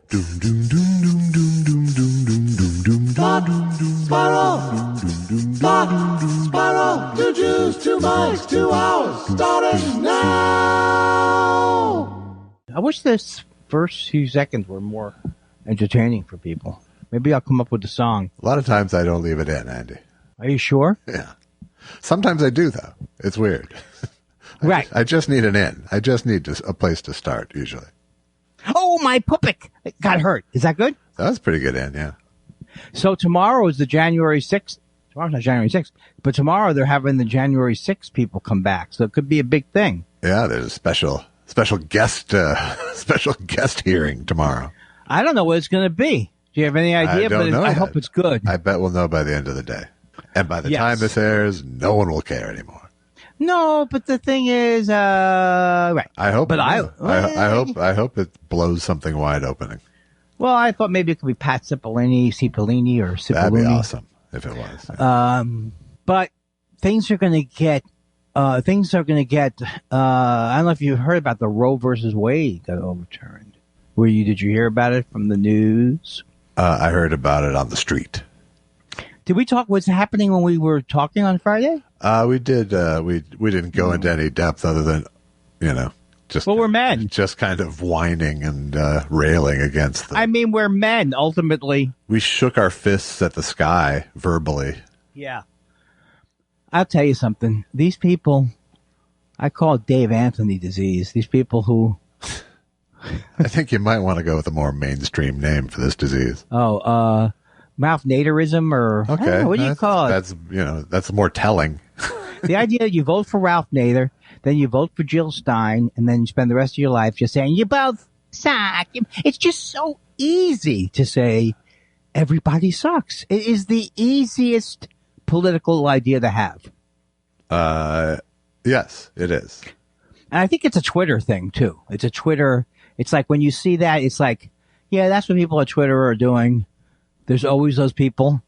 Spiral, 2 Jews, 2 mics, 2 hours, starting now. I wish this first few seconds were more entertaining for people. Maybe I'll come up with a song. A lot of times I don't leave it in, Andy. Are you sure? Yeah. Sometimes I do, though. It's weird. Right. I just need an in. I just need a place to start, usually. Oh, my puppet got hurt. Is that good? That was pretty good in, yeah. So tomorrow is the January 6th. Tomorrow's not January 6th. But tomorrow they're having the January 6th people come back. So it could be a big thing. Yeah, there's a special guest hearing tomorrow. I don't know what it's going to be. Do you have any idea? I don't know I yet. hope it's good. I bet we'll know by the end of the day. And by the time this airs, no one will care anymore. No, but the thing is, right. I hope. But I hope it blows something wide opening. Well, I thought maybe it could be Pat Cipollini, or Cipollini. That'd be awesome if it was. But things are going to get. I don't know if you heard about the Roe versus Wade got overturned. Did you hear about it from the news? I heard about it on the street. Did we talk what's happening when we were talking on Friday? We did. We didn't go into any depth other than, just. Well, we're men. Just kind of whining and railing against them. I mean, we're men, ultimately. We shook our fists at the sky verbally. Yeah. I'll tell you something. These people, I call it Dave Anthony disease. These people who... I think you might want to go with a more mainstream name for this disease. Oh, Ralph Naderism or okay, what do you call it? That's more telling. The idea that you vote for Ralph Nader, then you vote for Jill Stein, and then you spend the rest of your life just saying you both suck. It's just so easy to say everybody sucks. It is the easiest political idea to have. Yes, it is. And I think it's a Twitter thing too. It's a Twitter. It's like when you see that, it's like, yeah, that's what people at Twitter are doing. There's always those people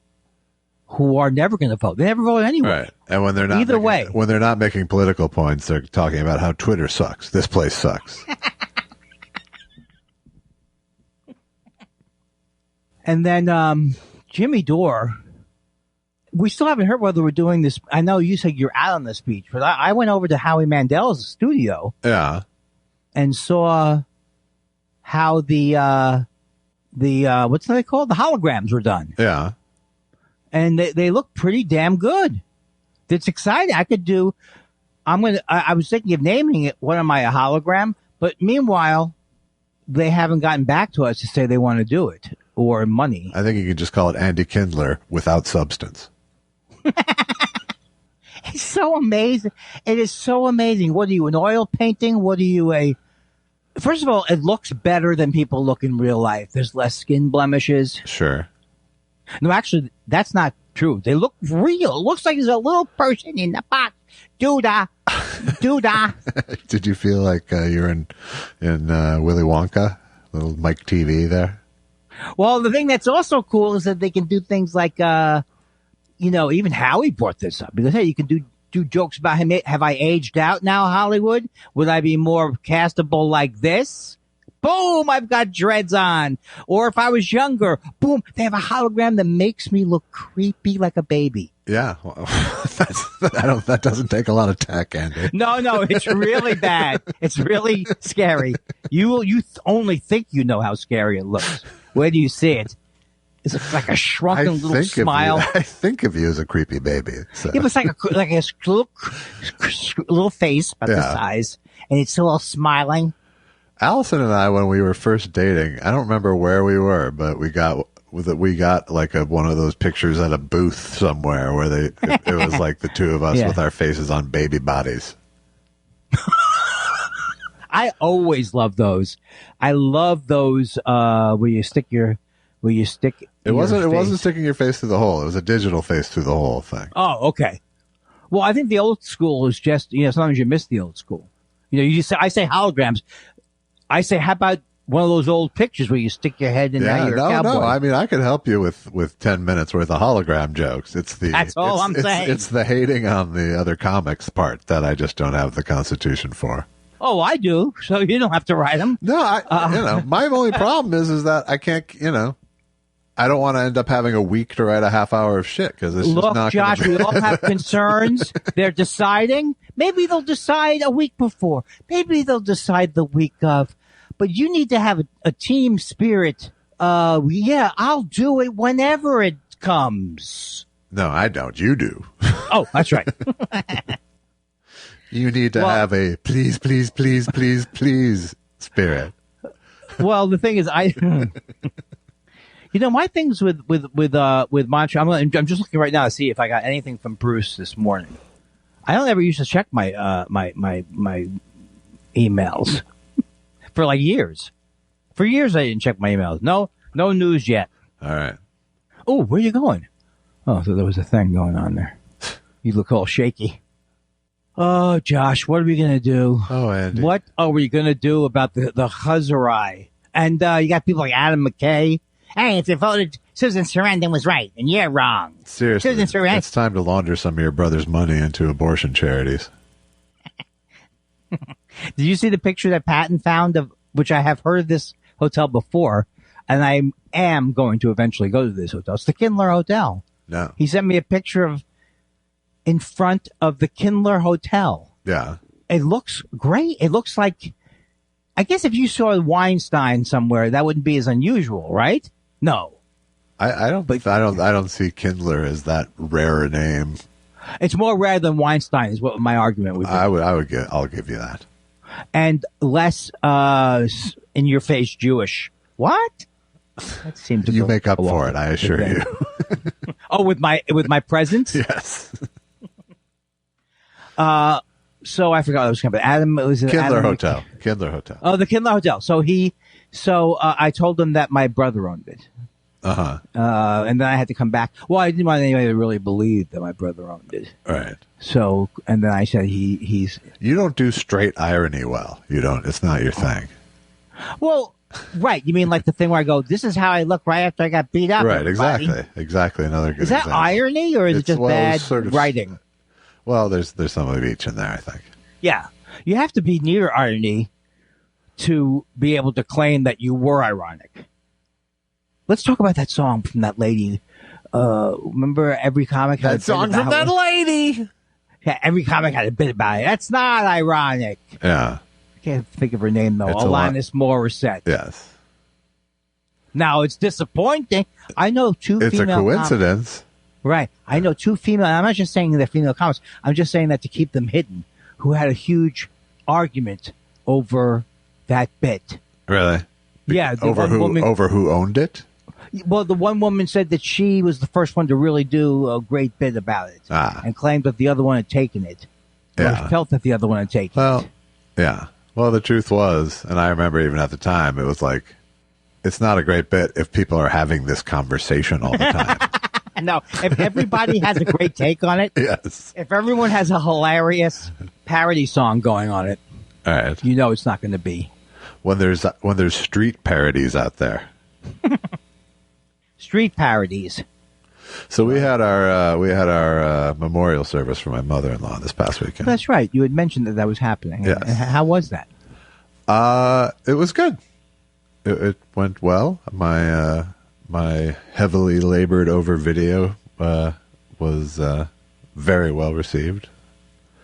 who are never going to vote. They never vote anyway. Right. And when they're not when they're not making political points, they're talking about how Twitter sucks. This place sucks. And then Jimmy Dore, we still haven't heard whether we're doing this. I know you said you're out on the speech, but I went over to Howie Mandel's studio. Yeah. And saw how the what's they called? The holograms were done. Yeah. And they look pretty damn good. It's exciting. I was thinking of naming it What Am I, a Hologram? But meanwhile, they haven't gotten back to us to say they want to do it or money. I think you could just call it Andy Kindler without substance. It's so amazing. It is so amazing. What are you, an oil painting? What are you, First of all, it looks better than people look in real life. There's less skin blemishes. Sure. No, actually, that's not true. They look real. It looks like there's a little person in the box. Doodah. Doodah. Did you feel like you're in Willy Wonka? Little Mike TV there? Well, the thing that's also cool is that they can do things like, even Howie brought this up. Because, hey, you can do jokes about him. Have I aged out now, Hollywood? Would I be more castable like this? Boom, I've got dreads on. Or if I was younger, boom, they have a hologram that makes me look creepy like a baby. Yeah. Well, that doesn't take a lot of tech, Andy. No, it's really bad. It's really scary. You only think you know how scary it looks. Where do you see it? It's like a shrunken little smile. I think of you as a creepy baby. So. Yeah, but it's like a little face about the size, and it's still all smiling. Allison and I, when we were first dating, I don't remember where we were, but we got like one of those pictures at a booth somewhere where it was like the two of us with our faces on baby bodies. I always love those. I love those where you stick. It wasn't sticking your face through the hole. It was a digital face through the hole thing. Oh, okay. Well, I think the old school is just sometimes you miss the old school. I say holograms. I say, how about one of those old pictures where you stick your head in there? You're a cowboy. No. I mean, I could help you with 10 minutes worth of hologram jokes. That's all I'm saying. It's the hating on the other comics part that I just don't have the constitution for. Oh, I do. So you don't have to write them. No, my only problem is that I can't, I don't want to end up having a week to write a half hour of shit because it's just not. Josh, we all have concerns. They're deciding. Maybe they'll decide a week before. Maybe they'll decide the week of. But you need to have a team spirit. Yeah, I'll do it whenever it comes. No, I don't. You do. Oh, that's right. You need to have a please, please, please, please, please spirit. Well, the thing is, my things with mantra. I'm just looking right now to see if I got anything from Bruce this morning. I don't ever used to check my my emails for like years. For years, I didn't check my emails. No news yet. All right. Oh, where are you going? Oh, so there was a thing going on there. You look all shaky. Oh, Josh, what are we going to do? Oh, Andy. What are we going to do about the Chazarai? And you got people like Adam McKay. Hey, if they voted, Susan Sarandon was right, and you're wrong. Seriously, Susan Sarandon. It's time to launder some of your brother's money into abortion charities. Did you see the picture that Patton found of, which I have heard of this hotel before, and I am going to eventually go to this hotel. It's the Kindler Hotel. No. He sent me a picture of in front of the Kindler Hotel. Yeah. It looks great. It looks like, I guess if you saw Weinstein somewhere, that wouldn't be as unusual, right? No. I don't see Kindler as that rare a name. It's more rare than Weinstein is what my argument would be. I'll give you that. And less in your face Jewish. What? That seemed to you make up for it, I assure you. Oh, with my presence? Yes. So I forgot what I was talking about. Adam, it was Kindler Hotel. Kindler Hotel. Oh, the Kindler Hotel. So I told him that my brother owned it. Uh-huh. And then I had to come back. Well, I didn't want anybody to really believe that my brother owned it. Right. So, and then I said he's. You don't do straight irony well. You don't. It's not your thing. Well, right. You mean like the thing where I go, this is how I look right after I got beat up. Right. Everybody. Exactly. Another good Is that example. irony or is it just bad writing? Well, there's some of each in there, I think. Yeah. You have to be near irony to be able to claim that you were ironic. Let's talk about that song from that lady. Remember every comic had that song from that lady. Yeah, every comic had a bit about it. That's not ironic. Yeah. I can't think of her name though. Alanis Morissette. Yes. Now it's disappointing. I know two It's female a coincidence. Comics. Right. I know two female. I'm not just saying they're female comics. I'm just saying that to keep them hidden. Who had a huge argument over that bit. Really? Yeah. Over who owned it? Well, the one woman said that she was the first one to really do a great bit about it, and claimed that the other one had taken it. Yeah. Or felt that the other one had taken it. Yeah. Well, the truth was, and I remember even at the time, it was like, it's not a great bit if people are having this conversation all the time. No, if everybody has a great take on it, yes. If everyone has a hilarious parody song going on it, all right, you know it's not going to be. When there's street parodies out there. Street parodies. So we had our memorial service for my mother-in-law this past weekend. That's right. You had mentioned that was happening. Yes. How was that? It was good. It went well. My heavily labored over video was very well received.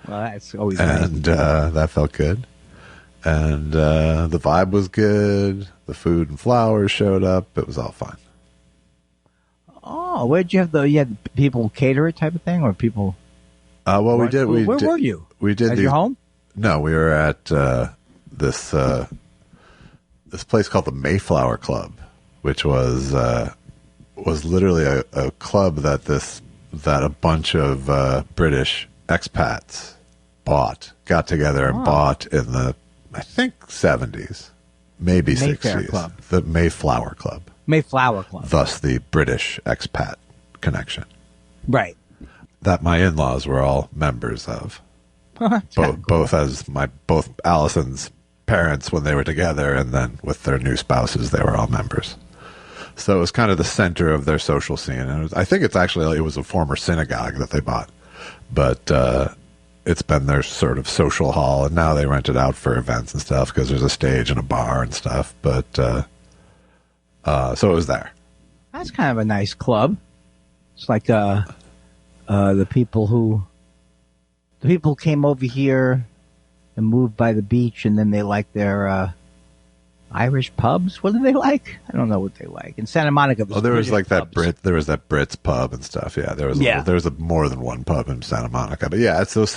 Well, that's always and that felt good. And the vibe was good. The food and flowers showed up. It was all fine. Oh, where'd you have you had people cater it type of thing, or people? Well, we did. Where were you? We did. At your home? No, we were at this place called the Mayflower Club, which was literally a club that a bunch of British expats got together and bought in the, I think, 70s, maybe 60s. Club. The Mayflower Club. Mayflower Club. Thus the British expat connection. Right. That my in-laws were all members of. Both Allison's parents when they were together, and then with their new spouses, they were all members. So it was kind of the center of their social scene. And I think it was a former synagogue that they bought. But it's been their sort of social hall, and now they rent it out for events and stuff because there's a stage and a bar and stuff. But so it was there. That's kind of a nice club. It's like the people who came over here and moved by the beach, and then they like their Irish pubs. What do they like? I don't know what they like. In Santa Monica, there was like pubs. there was that Brits pub and stuff. Yeah, there was more than one pub in Santa Monica. But yeah, it's those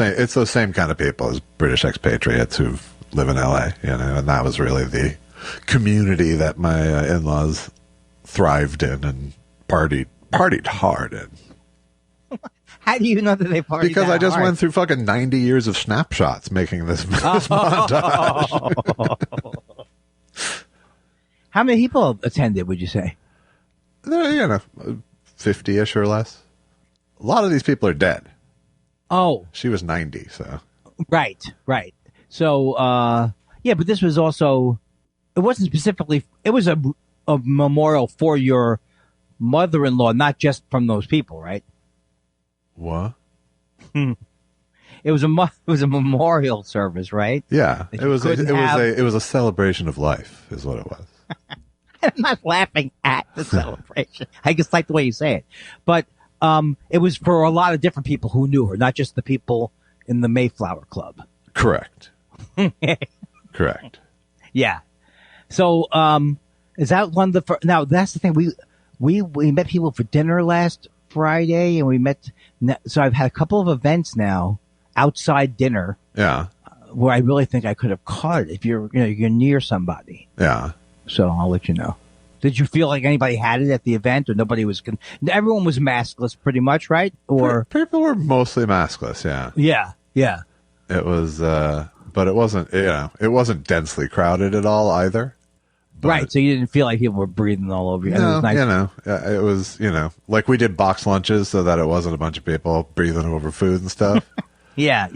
same kind of people as British expatriates who live in LA, and that was really the community that my in-laws thrived in and partied hard in. How do you know that they partied? Because I just hard? went through fucking 90 years of snapshots making this montage. How many people attended, would you say? 50-ish or less. A lot of these people are dead. Oh. She was 90, so. Right. So, but this was also, it wasn't specifically, it was a memorial for your mother-in-law, not just from those people, right? What? It was a memorial service, right? Yeah, it was a celebration of life, is what it was. I'm not laughing at the celebration. I just like the way you say it, but it was for a lot of different people who knew her, not just the people in the Mayflower Club. Correct. Correct. Yeah. So is that one of the first? Now that's the thing. We met people for dinner last Friday, and we met. So I've had a couple of events now outside dinner. Yeah. Where I really think I could have caught it if you're near somebody. Yeah. So I'll let you know. Did you feel like anybody had it at the event, or nobody was? Everyone was maskless, pretty much, right? Or people were mostly maskless. Yeah. Yeah. It was, but it wasn't. It wasn't densely crowded at all either. But, right. So you didn't feel like people were breathing all over you. No, it was nice. It was like we did box lunches so that it wasn't a bunch of people breathing over food and stuff. Yeah.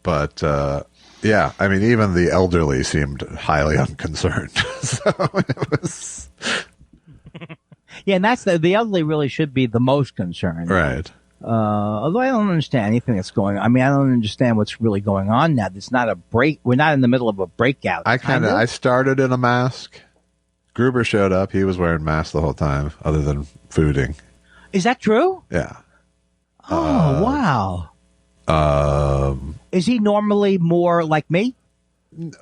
But yeah, I mean, even the elderly seemed highly unconcerned. So it was. Yeah, and that's the elderly really should be the most concerned, right? Although I don't understand anything that's going on. I mean, I don't understand what's really going on now. It's not a break. We're not in the middle of a breakout. I started in a mask. Gruber showed up. He was wearing masks the whole time, other than fooding. Is that true? Yeah. Oh, wow. Is he normally more like me?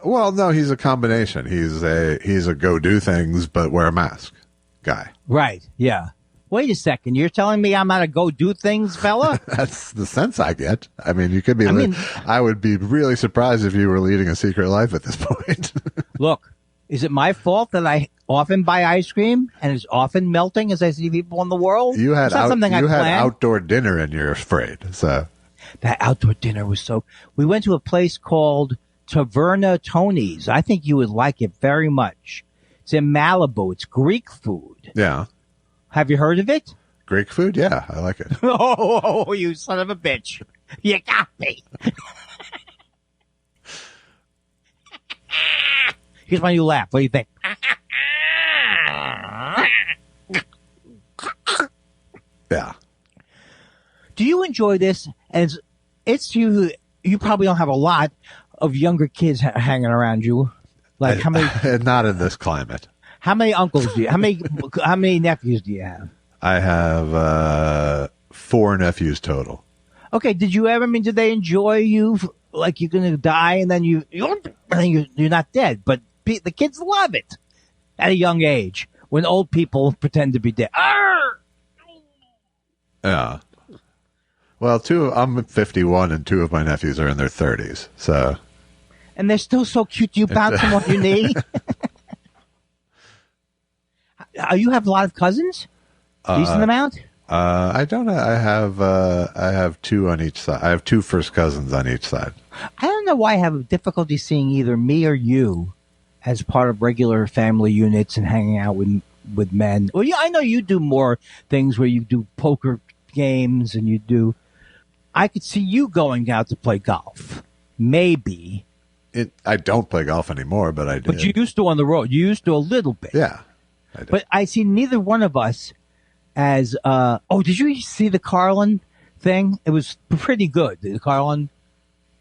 Well, no, he's a combination. He's a go do things but wear a mask guy. Right. Yeah. Wait a second. You're telling me I'm not a go do things fella? That's the sense I get. I mean, you could be. I would be really surprised if you were leading a secret life at this point. Look, is it my fault that I often buy ice cream and it's often melting as I see people in the world? You had outdoor dinner and you're afraid. So that outdoor dinner was so. We went to a place called Taverna Tony's. I think you would like it very much. It's in Malibu. It's Greek food. Yeah. Have you heard of it? Greek food? Yeah, I like it. Oh, you son of a bitch. You got me. Here's when you laugh. What do you think? Yeah. Do you enjoy this? And it's you probably don't have a lot of younger kids hanging around you. Like how many? Not in this climate. How many uncles do you? How many nephews do you have? I have 4 nephews total. Okay. Did they enjoy you? Like you're gonna die and then you're not dead, but the kids love it at a young age when old people pretend to be dead. Arr! Yeah. Well, I'm 51 and 2 of my nephews are in their 30s. So. And they're still so cute. You bounce them off your knee. You have a lot of cousins? Decent amount? I don't. I have 2 on each side. I have 2 first cousins on each side. I don't know why I have difficulty seeing either me or you as part of regular family units and hanging out with men. Well, yeah, I know you do more things where you do poker games and you do. I could see you going out to play golf. Maybe. I don't play golf anymore, but I did. But you used to on the road. You used to a little bit. Yeah. But I see neither one of us as, did you see the Carlin thing. It was pretty good. The Carlin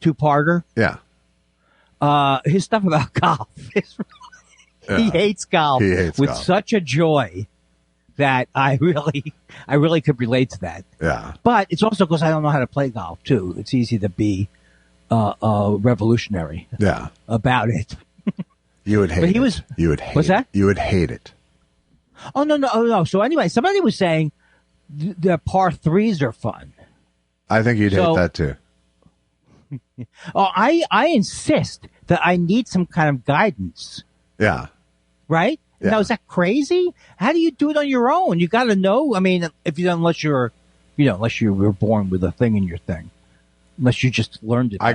2-parter. Yeah. His stuff about golf. He hates golf with such a joy that I really could relate to that. Yeah. But it's also because I don't know how to play golf too. It's easy to be revolutionary. Yeah. About it. You would hate it. You would hate what's that? You would hate it. Oh no. So anyway, somebody was saying the par threes are fun. I think you'd hate that too. Oh, I insist that I need some kind of guidance. Yeah. Right? Yeah. Now, is that crazy? How do you do it on your own? You got to know. I mean, unless you were born with a thing in your thing, unless you just learned it. I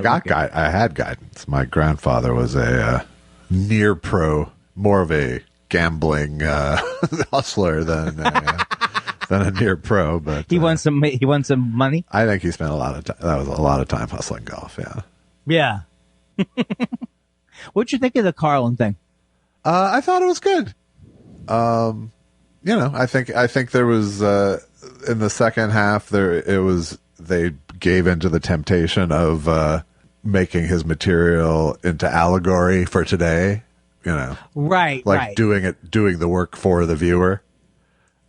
had guidance. My grandfather was a near pro, more of a gambling hustler than a near pro. But he won some money. I think he spent a lot of time. That was a lot of time hustling golf. Yeah. Yeah. What'd you think of the Carlin thing? I thought it was good. I think there was in the second half they gave into the temptation of making his material into allegory for today. Right, doing the work for the viewer.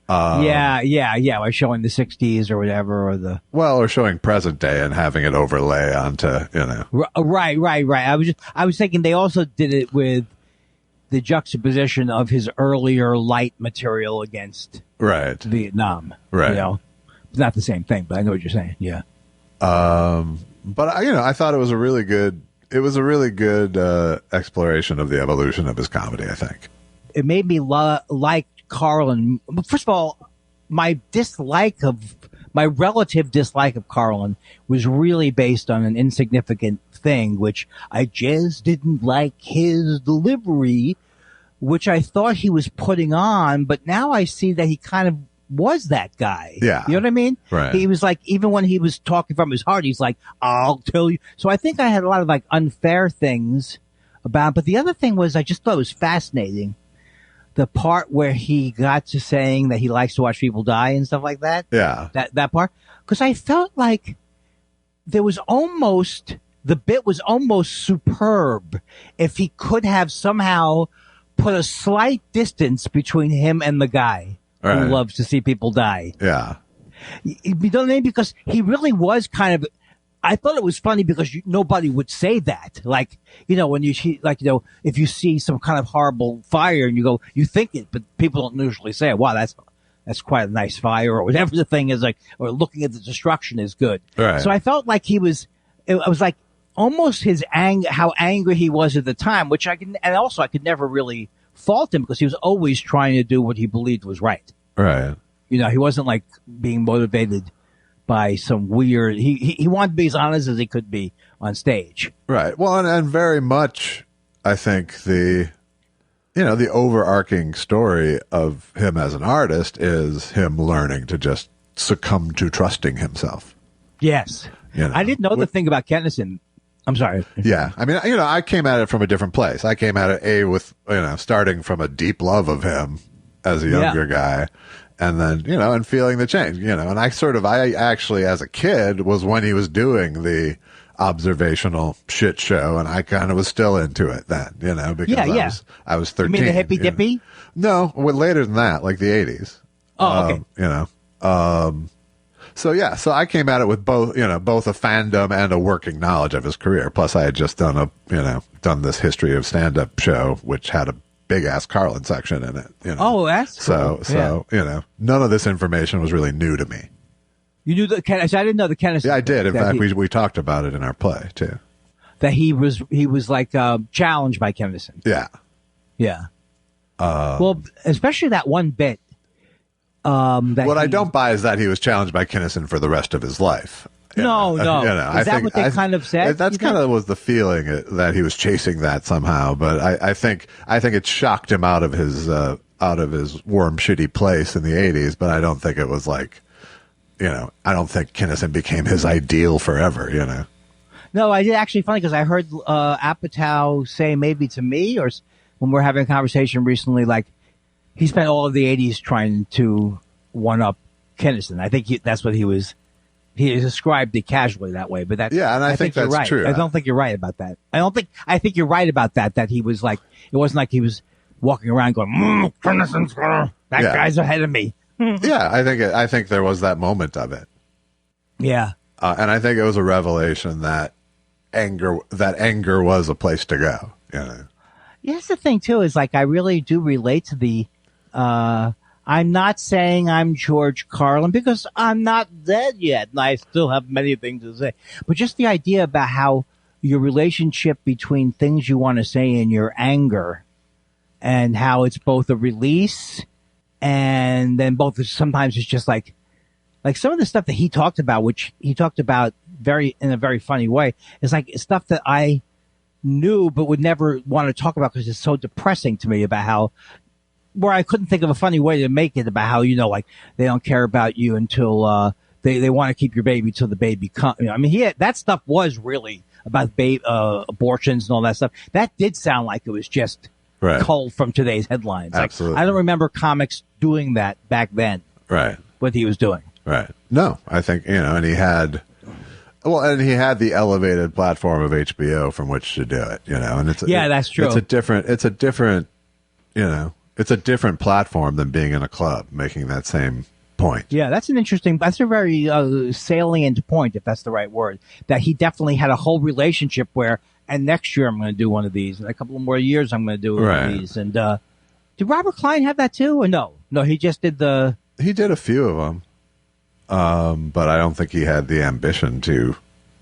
By showing the 60s or whatever, or showing present day and having it overlay onto Right. I was thinking they also did it with the juxtaposition of his earlier light material against Vietnam. Right. It's not the same thing, but I know what you're saying. Yeah. But I thought it was a really good exploration of the evolution of his comedy, I think. It made me like Carlin. First of all, my relative dislike of Carlin was really based on an insignificant thing, which I just didn't like his delivery, which I thought he was putting on, but now I see that he kind of was that guy. Yeah. You know what I mean? Right. He was like, even when he was talking from his heart, he's like, I'll tell you. So I think I had a lot of like unfair things about, but the other thing was I just thought it was fascinating. The part where he got to saying that he likes to watch people die and stuff like that. Yeah. That part. Because I felt like the bit was almost superb if he could have somehow put a slight distance between him and the guy who loves to see people die. Yeah. You know what I mean? Because he really was kind of, I thought it was funny because nobody would say that. Like, when you see, if you see some kind of horrible fire and you think it, but people don't usually say, wow, that's quite a nice fire or whatever the thing is, like, or looking at the destruction is good. Right. So I felt like it was like almost his how angry he was at the time, which I could never really fault him because he was always trying to do what he believed was right. Right. He wasn't like being motivated by some weird, he wanted to be as honest as he could be on stage. Right. Well, and very much, I think the overarching story of him as an artist is him learning to just succumb to trusting himself. Yes. I didn't know the thing about Kennison. I'm sorry. Yeah. I mean, I came at it from a different place. I came at it, with, starting from a deep love of him as a younger guy. And then, and feeling the change, and I actually, as a kid, was when he was doing the observational shit show, and I kind of was still into it then, because I was 13. You mean the hippy dippy? No, later than that, like the 80s. Oh, okay. So I came at it with both a fandom and a working knowledge of his career. Plus, I had just done this history of stand-up show, which had a big ass Carlin section in it. Oh, that's cool. So none of this information was really new to me. You knew the Kennison. I didn't know the Kennison. Yeah, I did. In fact, we talked about it in our play too. That he was like challenged by Kennison. Yeah. Yeah. Well, especially that one bit. What I don't buy is that he was challenged by Kennison for the rest of his life. No. Is that what they kind of said? That's kind of was the feeling that he was chasing that somehow. But I think it shocked him out of his warm, shitty place in the 80s. But I don't think it was like, I don't think Kennison became his ideal forever. No, I did actually funny because I heard Apatow say maybe to me or when we're having a conversation recently, like he spent all of the 80s trying to one up Kennison. I think that's what he was He described it casually that way, but that's yeah, and I think that's you're right. true. I don't think you're right about that. I think you're right about that. That he was like, it wasn't like he was walking around going, that guy's ahead of me. Yeah, I think there was that moment of it. Yeah, and I think it was a revelation that anger was a place to go. You know. Yeah, that's the thing too. Is like I really do relate to the. I'm not saying I'm George Carlin because I'm not dead yet, and I still have many things to say. But just the idea about how your relationship between things you want to say and your anger, and how it's both a release and then both. Sometimes it's just like some of the stuff that he talked about, which he talked about in a very funny way, is like stuff that I knew but would never want to talk about because it's so depressing to me about how. Where I couldn't think of a funny way to make it about how, like they don't care about you until, they want to keep your baby till the baby comes. I mean, that stuff was really about abortions and all that stuff. That did sound like it was just culled from today's headlines. Absolutely. Like, I don't remember comics doing that back then. Right. What he was doing. Right. No, I think, and he had the elevated platform of HBO from which to do it, and that's true. It's a different platform than being in a club making that same point. Yeah, that's a very salient point, if that's the right word, that he definitely had a whole relationship where, and next year I'm going to do one of these, and a couple more years I'm going to do one of these. And did Robert Klein have that too, or no? No, he just did He did a few of them, but I don't think he had the ambition to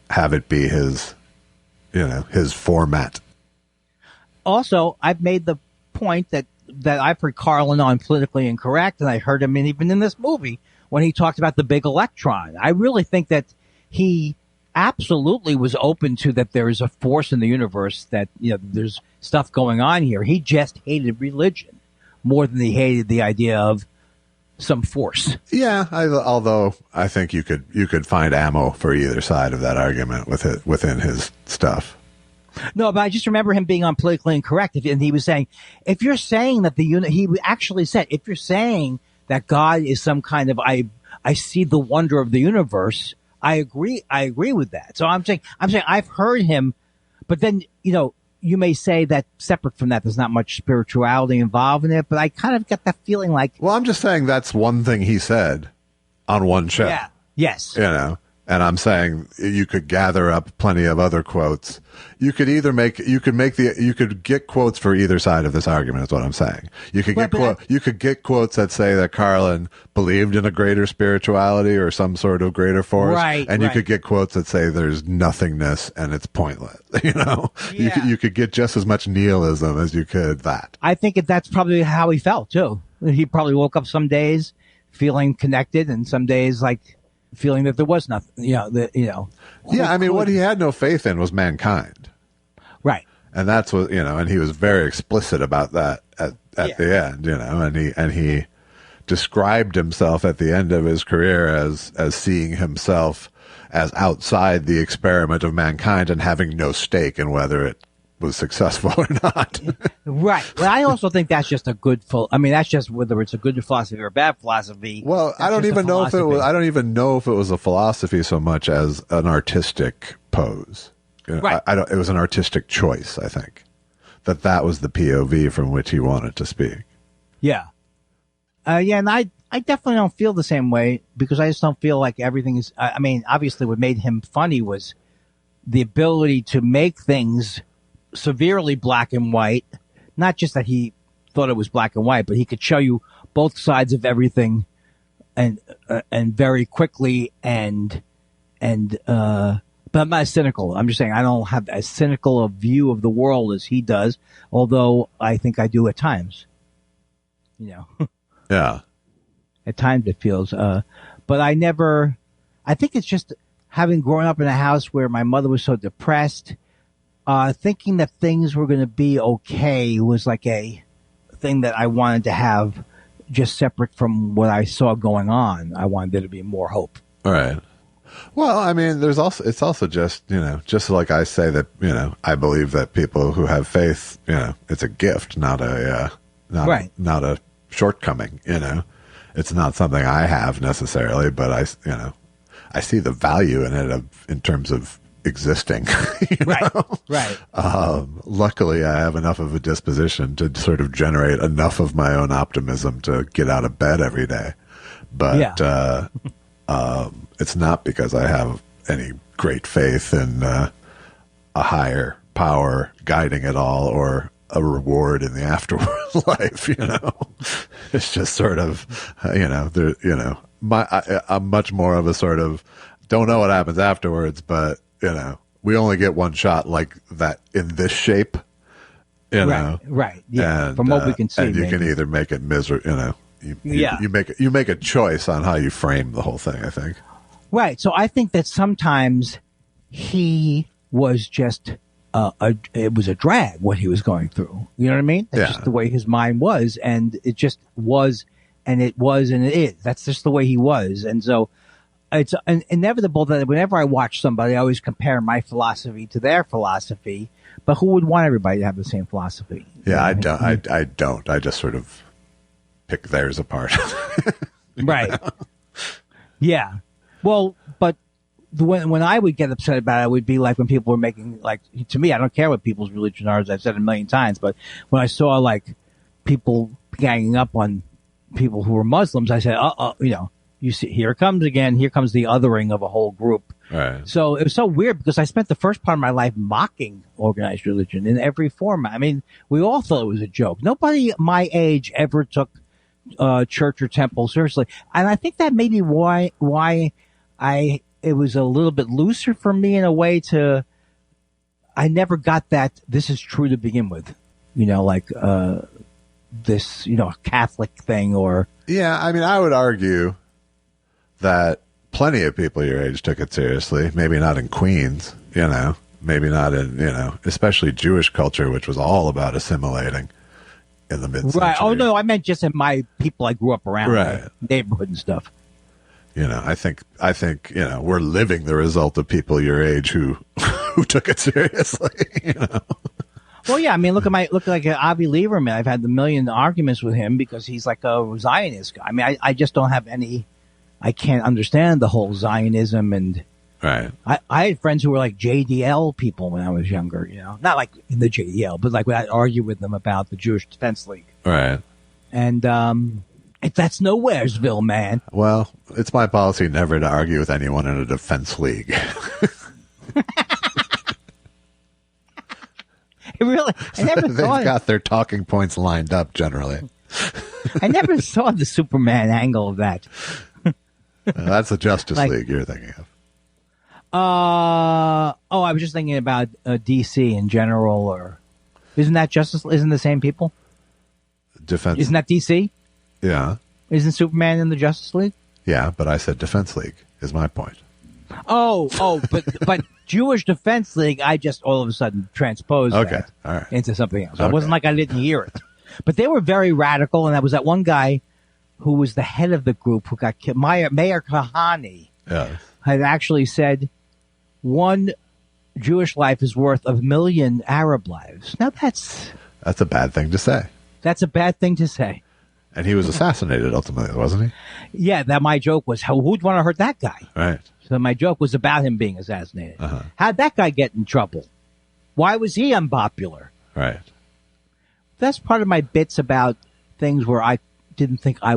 have it be his format. Also, I've made the point that I've heard Carlin on Politically Incorrect, and I heard him even in this movie when he talked about the big electron. I really think that he absolutely was open to that there is a force in the universe, that there's stuff going on here. He just hated religion more than he hated the idea of some force. Yeah, although I think you could find ammo for either side of that argument within his stuff. No, but I just remember him being on Politically Incorrect, and he was saying, if you're saying that he actually said, if you're saying that God is some kind of, I see the wonder of the universe, I agree with that. So I'm saying I've heard him, but then, you may say that separate from that, there's not much spirituality involved in it, but I kind of get that feeling like. Well, I'm just saying that's one thing he said on one show. Yeah. Yes. And I'm saying you could gather up plenty of other quotes. You could get quotes for either side of this argument, is what I'm saying. You could get quotes that say that Carlin believed in a greater spirituality or some sort of greater force. Right. And you could get quotes that say there's nothingness and it's pointless. Yeah. You could get just as much nihilism as you could that. I think that's probably how he felt too. He probably woke up some days feeling connected and some days like feeling that there was nothing, Yeah, I mean, what he had no faith in was mankind. Right. And that's what, and he was very explicit about that at the end, and he described himself at the end of his career as seeing himself as outside the experiment of mankind and having no stake in whether it was successful or not. Right. Well, I also think that's just that's just whether it's a good philosophy or a bad philosophy. Well, I don't even know if it was a philosophy so much as an artistic pose. Right. It was an artistic choice, I think. That was the POV from which he wanted to speak. Yeah. And I definitely don't feel the same way because I just don't feel like everything is, obviously what made him funny was the ability to make things severely black and white. Not just that he thought it was black and white, but he could show you both sides of everything and very quickly but I'm not cynical. I'm just saying I don't have as cynical a view of the world as he does, although I think I do at times. Yeah. At times it feels, but I think it's just having grown up in a house where my mother was so depressed, thinking that things were going to be okay was like a thing that I wanted to have just separate from what I saw going on. I wanted there to be more hope. All right. Well, I mean, it's also just, just like I say that, I believe that people who have faith, it's a gift, not a shortcoming, It's not something I have necessarily, but I see the value in it in terms of existing. Right. Right. Luckily, I have enough of a disposition to sort of generate enough of my own optimism to get out of bed every day. But it's not because I have any great faith in a higher power guiding it all or a reward in the afterlife life. It's just sort of, I'm much more of a sort of don't know what happens afterwards, but we only get one shot like that in this shape, right. Yeah. And, from what we can see, and you can either make it miserable, you make a choice on how you frame the whole thing, I think. Right. So I think that sometimes he was just it was a drag what he was going through. You know what I mean? That's just the way his mind was, and it just was, and it was, and it is. That's just the way he was, and so it's inevitable that whenever I watch somebody, I always compare my philosophy to their philosophy. But who would want everybody to have the same philosophy? Yeah, I don't. I just sort of pick theirs apart. Right. Yeah. Well, but when I would get upset about it, it would be like when people were making, like, to me, I don't care what people's religion are, as I've said a million times, but when I saw, like, people ganging up on people who were Muslims, I said, you see, here comes the othering of a whole group. Right. So it was so weird because I spent the first part of my life mocking organized religion in every form. I mean, we all thought it was a joke. Nobody my age ever took church or temple seriously. And I think that may be why it was a little bit looser for me in a way I never got that this is true to begin with, this, Catholic thing or. Yeah. I mean, I would argue that plenty of people your age took it seriously. Maybe not in Queens, maybe not in, especially Jewish culture, which was all about assimilating in the mid-century. Right. Oh, no, I meant just in my people I grew up around, right. Neighborhood and stuff. I think, we're living the result of people your age who took it seriously, Well, yeah, I mean, look like Avi Lieberman. I've had a million arguments with him because he's like a Zionist guy. I mean, I just don't have any, I can't understand the whole Zionism and. Right. I had friends who were like JDL people when I was younger, not like in the JDL, but like I'd argue with them about the Jewish Defense League. Right. And, that's nowheresville, man. Well, it's my policy never to argue with anyone in a defense league. Really, I never They've got their talking points lined up generally. I never saw the Superman angle of that. That's the Justice League you're thinking of. I was just thinking about DC in general, or isn't that Justice? Isn't the same people? Defense. Isn't that DC? Yeah. Isn't Superman in the Justice League? Yeah, but I said Defense League is my point. But Jewish Defense League, I just all of a sudden transposed that into something else. Okay. It wasn't like I didn't hear it. But they were very radical, and that was that one guy who was the head of the group who got killed. Mayor Kahane had actually said, one Jewish life is worth 1 million Arab lives. Now that's a bad thing to say. That's a bad thing to say. And he was assassinated ultimately, wasn't he? Yeah, that my joke was, who'd want to hurt that guy? Right. So my joke was about him being assassinated. Uh-huh. How'd that guy get in trouble? Why was he unpopular? Right. That's part of my bits about things where I didn't think I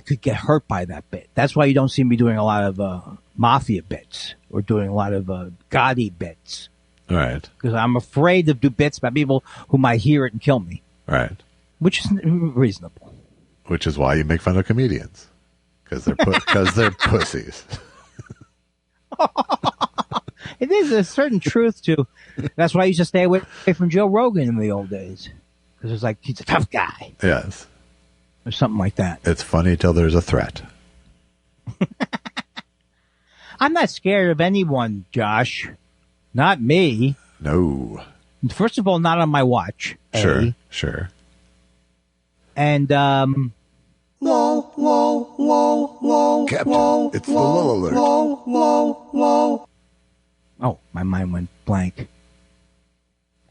could get hurt by that bit. That's why you don't see me doing a lot of mafia bits or doing a lot of Gotti bits. Right. Because I'm afraid to do bits about people who might hear it and kill me. Right. Which is reasonable. Which is why you make fun of comedians. Because they're pussies. It is a certain truth to. That's why I used to stay away from Joe Rogan in the old days. Because it's like, he's a tough guy. Yes. Or something like that. It's funny till there's a threat. I'm not scared of anyone, Josh. Not me. No. First of all, not on my watch. Sure. And, Captain, it's the lull alert. Oh, my mind went blank.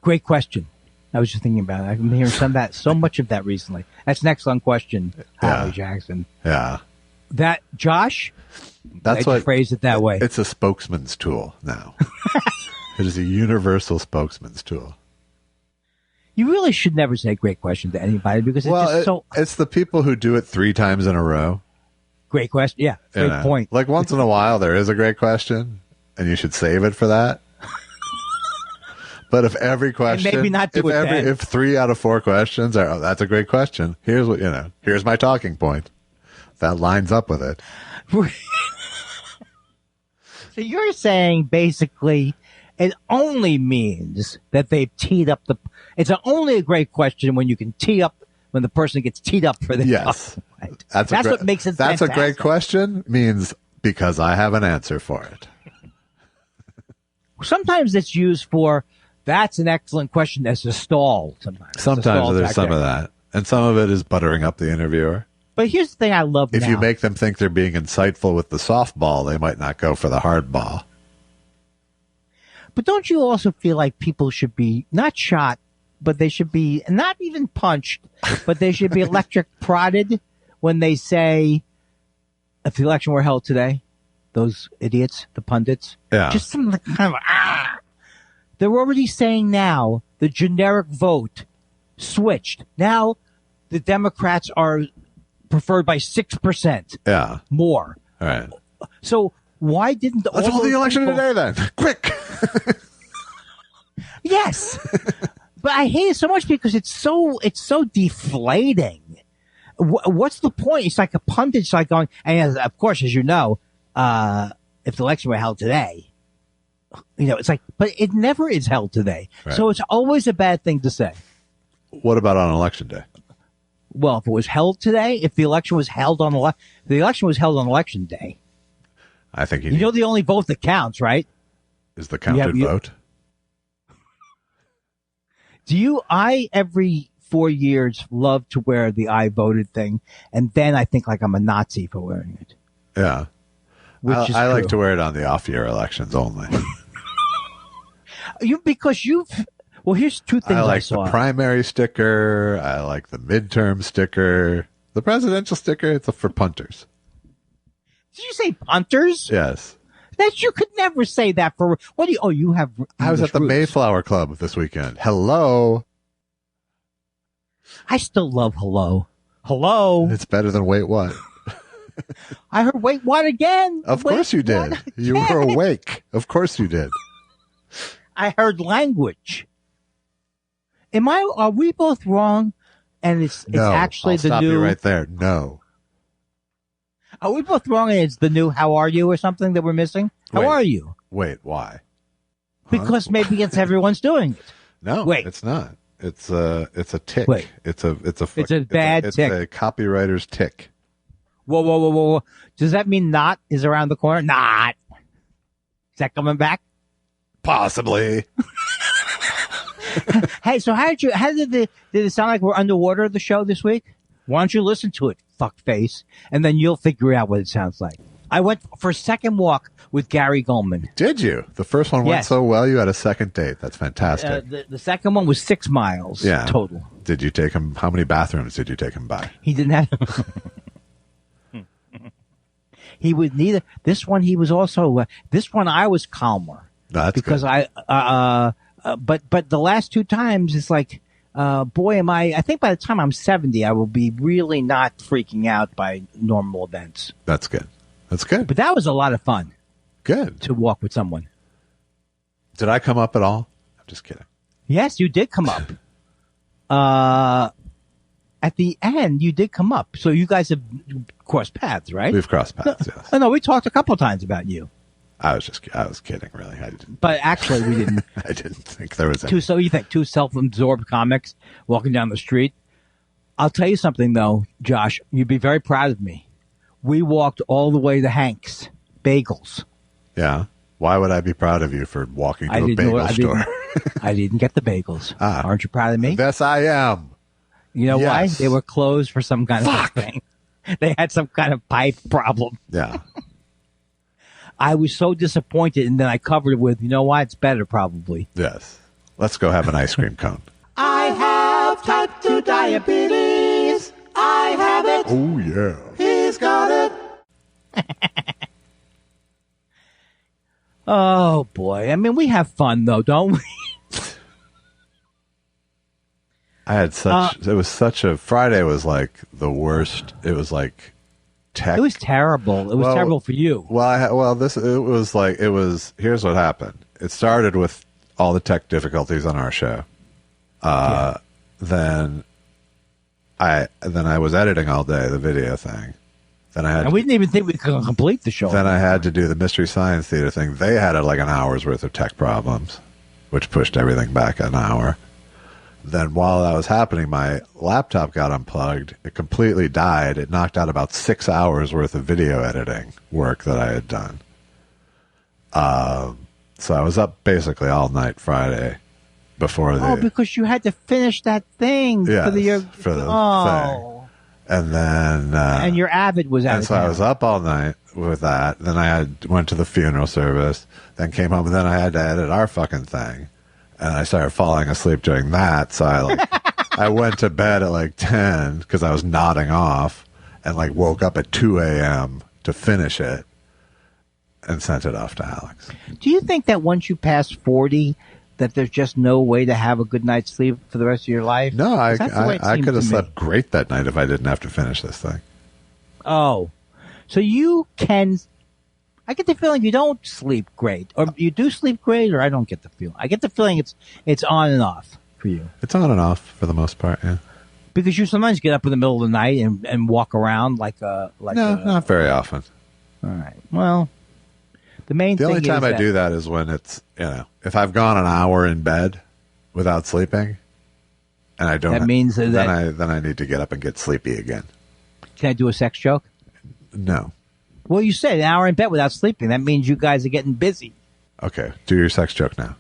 Great question. I was just thinking about it. I've been hearing so much of that recently. That's an excellent question, Holly Jackson. Yeah. That, Josh? That's I what phrase it that way. It's a spokesman's tool now. It is a universal spokesman's tool. You really should never say great question to anybody because it's just so... It's the people who do it 3 times in a row. Great question. Yeah, great point. Like once in a while there is a great question, and you should save it for that. But if every question... And maybe not do it then. If 3 out of 4 questions are, that's a great question. Here's what, here's my talking point. That lines up with it. So you're saying basically it only means that they've teed up the... It's only a great question when you can tee up, when the person gets teed up for the... Yes. Right? That's what makes it That's fantastic. a great question means because I have an answer for it. Sometimes it's used for, that's an excellent question as a stall. Sometimes there's some of that. And some of it is buttering up the interviewer. But here's the thing I love If now. you make them think they're being insightful with the softball, they might not go for the hard ball. But don't you also feel like people should be not shot, but they should be not even punched, but they should be electric prodded when they say, if the election were held today, those idiots, the pundits, just some kind of, they're already saying now the generic vote switched. Now the Democrats are preferred by 6% more. All right. So why didn't let's hold the election today then? Quick. Yes. But I hate it so much because it's so deflating. What's the point? It's like a pundit's like going, and of course, as you know, if the election were held today, it's like, but it never is held today. Right. So it's always a bad thing to say. What about on election day? Well, if it was held today, if the election was held on election day, I think the only vote that counts, right? Is the counted vote. I every 4 years love to wear the I voted thing, and then I think like I'm a Nazi for wearing it. Yeah. I like to wear it on the off-year elections only. Well, here's 2 things I saw. I like the primary sticker. I like the midterm sticker. The presidential sticker, it's for punters. Did you say punters? Yes. That you could never say that for... What do you... Oh, you have... I was at the Mayflower Club this weekend. Hello. I still love hello. Hello. It's better than wait what? I heard wait what again? Of course you did. You were awake. Of course you did. I heard language. Are we both wrong? And it's actually the new... I'll stop you right there. No. Are we both wrong and it's the new how are you or something that we're missing? How are you? Wait, why? Because maybe everyone's doing it. No, it's not. It's a tick. Wait. It's a bad tick. It's a copywriter's tick. Whoa. Does that mean not is around the corner? Not. Is that coming back? Possibly. Hey, so did it sound like we're underwater the show this week? Why don't you listen to it, fuckface, and then you'll figure out what it sounds like. I went for a second walk with Gary Goldman. Did you? The first one went so well, you had a second date. That's fantastic. The second one was 6 miles total. Did you take him? How many bathrooms did you take him by? He didn't have... He was neither. This one, he was also... this one, I was calmer. That's because good. But the last 2 times, it's like... boy, am I think by the time I'm 70, I will be really not freaking out by normal events. That's good. That's good. But that was a lot of fun. Good. To walk with someone. Did I come up at all? I'm just kidding. Yes, you did come up. At the end, you did come up. So you guys have crossed paths, right? We've crossed paths, yes. No, we talked a couple times about you. I was kidding, really. I didn't. But actually, we didn't. I didn't think there was any. So you think 2 self-absorbed comics walking down the street? I'll tell you something, though, Josh. You'd be very proud of me. We walked all the way to Hank's Bagels. Yeah. Why would I be proud of you for walking to a bagel store? I didn't get the bagels. Aren't you proud of me? Yes, I am. You know why? They were closed for some kind of thing. They had some kind of pipe problem. Yeah. I was so disappointed, and then I covered it with, you know why? It's better, probably. Yes. Let's go have an ice cream cone. I have type 2 diabetes. I have it. Oh, yeah. He's got it. Oh boy! I mean, we have fun though, don't we? I had such. It was such a Friday was like the worst. It was like tech. It was terrible. It was terrible for you. Well, it was. Here's what happened. It started with all the tech difficulties on our show. Then I was editing all day, the video thing. And we didn't even think we could complete the show. Then I had to do the Mystery Science Theater thing. They had like an hour's worth of tech problems, which pushed everything back an hour. Then while that was happening, my laptop got unplugged. It completely died. It knocked out about 6 hours worth of video editing work that I had done. So I was up basically all night Friday before the... Oh, because you had to finish that thing for the thing. And then... and your Avid was out. And so I was up all night with that. Then I went to the funeral service, then came home, and then I had to edit our fucking thing. And I started falling asleep during that. So I went to bed at like 10 because I was nodding off and like woke up at 2 a.m. to finish it and sent it off to Alex. Do you think that once you pass 40... that there's just no way to have a good night's sleep for the rest of your life? No, I could have slept great that night if I didn't have to finish this thing. Oh, so you can... I get the feeling you don't sleep great. Or you do sleep great, or I don't get the feeling. I get the feeling it's on and off for you. It's on and off for the most part, yeah. Because you sometimes get up in the middle of the night and walk around like no, not very often. All right. Well... The only time I do that is when it's, if I've gone an hour in bed without sleeping, and I don't. That means then I need to get up and get sleepy again. Can I do a sex joke? No. Well, you said an hour in bed without sleeping. That means you guys are getting busy. Okay, do your sex joke now.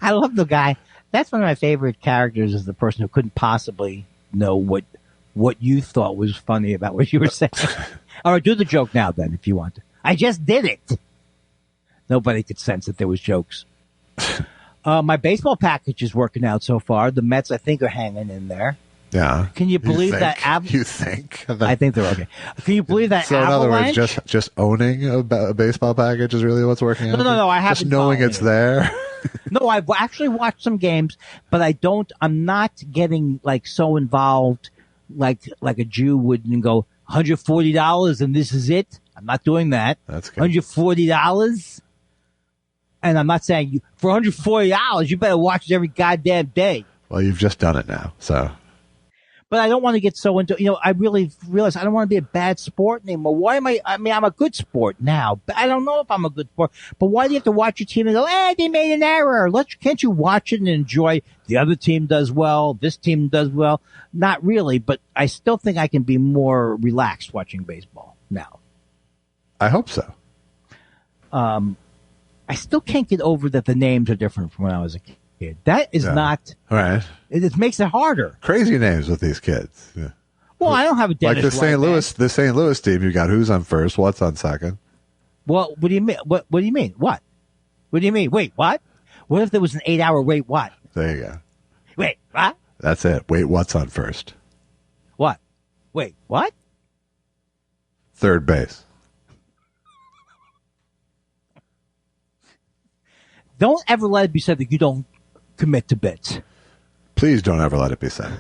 I love the guy. That's one of my favorite characters. Is the person who couldn't possibly know what you thought was funny about what you were saying. All right, do the joke now then, if you want to. I just did it. Nobody could sense that there was jokes. My baseball package is working out so far. The Mets, I think, are hanging in there. Yeah. Can you believe that? You think? I think they're okay. Can you believe that? So in Avalanche? other words, just owning a baseball package is really what's working out? No, I haven't. Just knowing it's there? No, I've actually watched some games, but I'm not getting like so involved like a Jew would and go, $140 and this is it. I'm not doing that. That's good. $140. And I'm not saying for $140, you better watch it every goddamn day. Well, you've just done it now, so. But I don't want to get so into, I really realize I don't want to be a bad sport anymore. Why am I'm a good sport now. But I don't know if I'm a good sport. But why do you have to watch your team and go, they made an error? Can't you watch it and enjoy the other team does well, this team does well? Not really, but I still think I can be more relaxed watching baseball now. I hope so. I still can't get over that the names are different from when I was a kid. That is not... Right. It makes it harder. Crazy names with these kids. Yeah. Well, I don't have a Dennis like the St. Louis team. You got who's on first, what's on second. Well, what do you mean? What do you mean? What? What do you mean? Wait, what? What if there was an 8-hour wait? What? There you go. Wait, what? That's it. Wait, what's on first? What? Wait, what? Third base. Don't ever let it be said that you don't commit to bits. Please don't ever let it be said.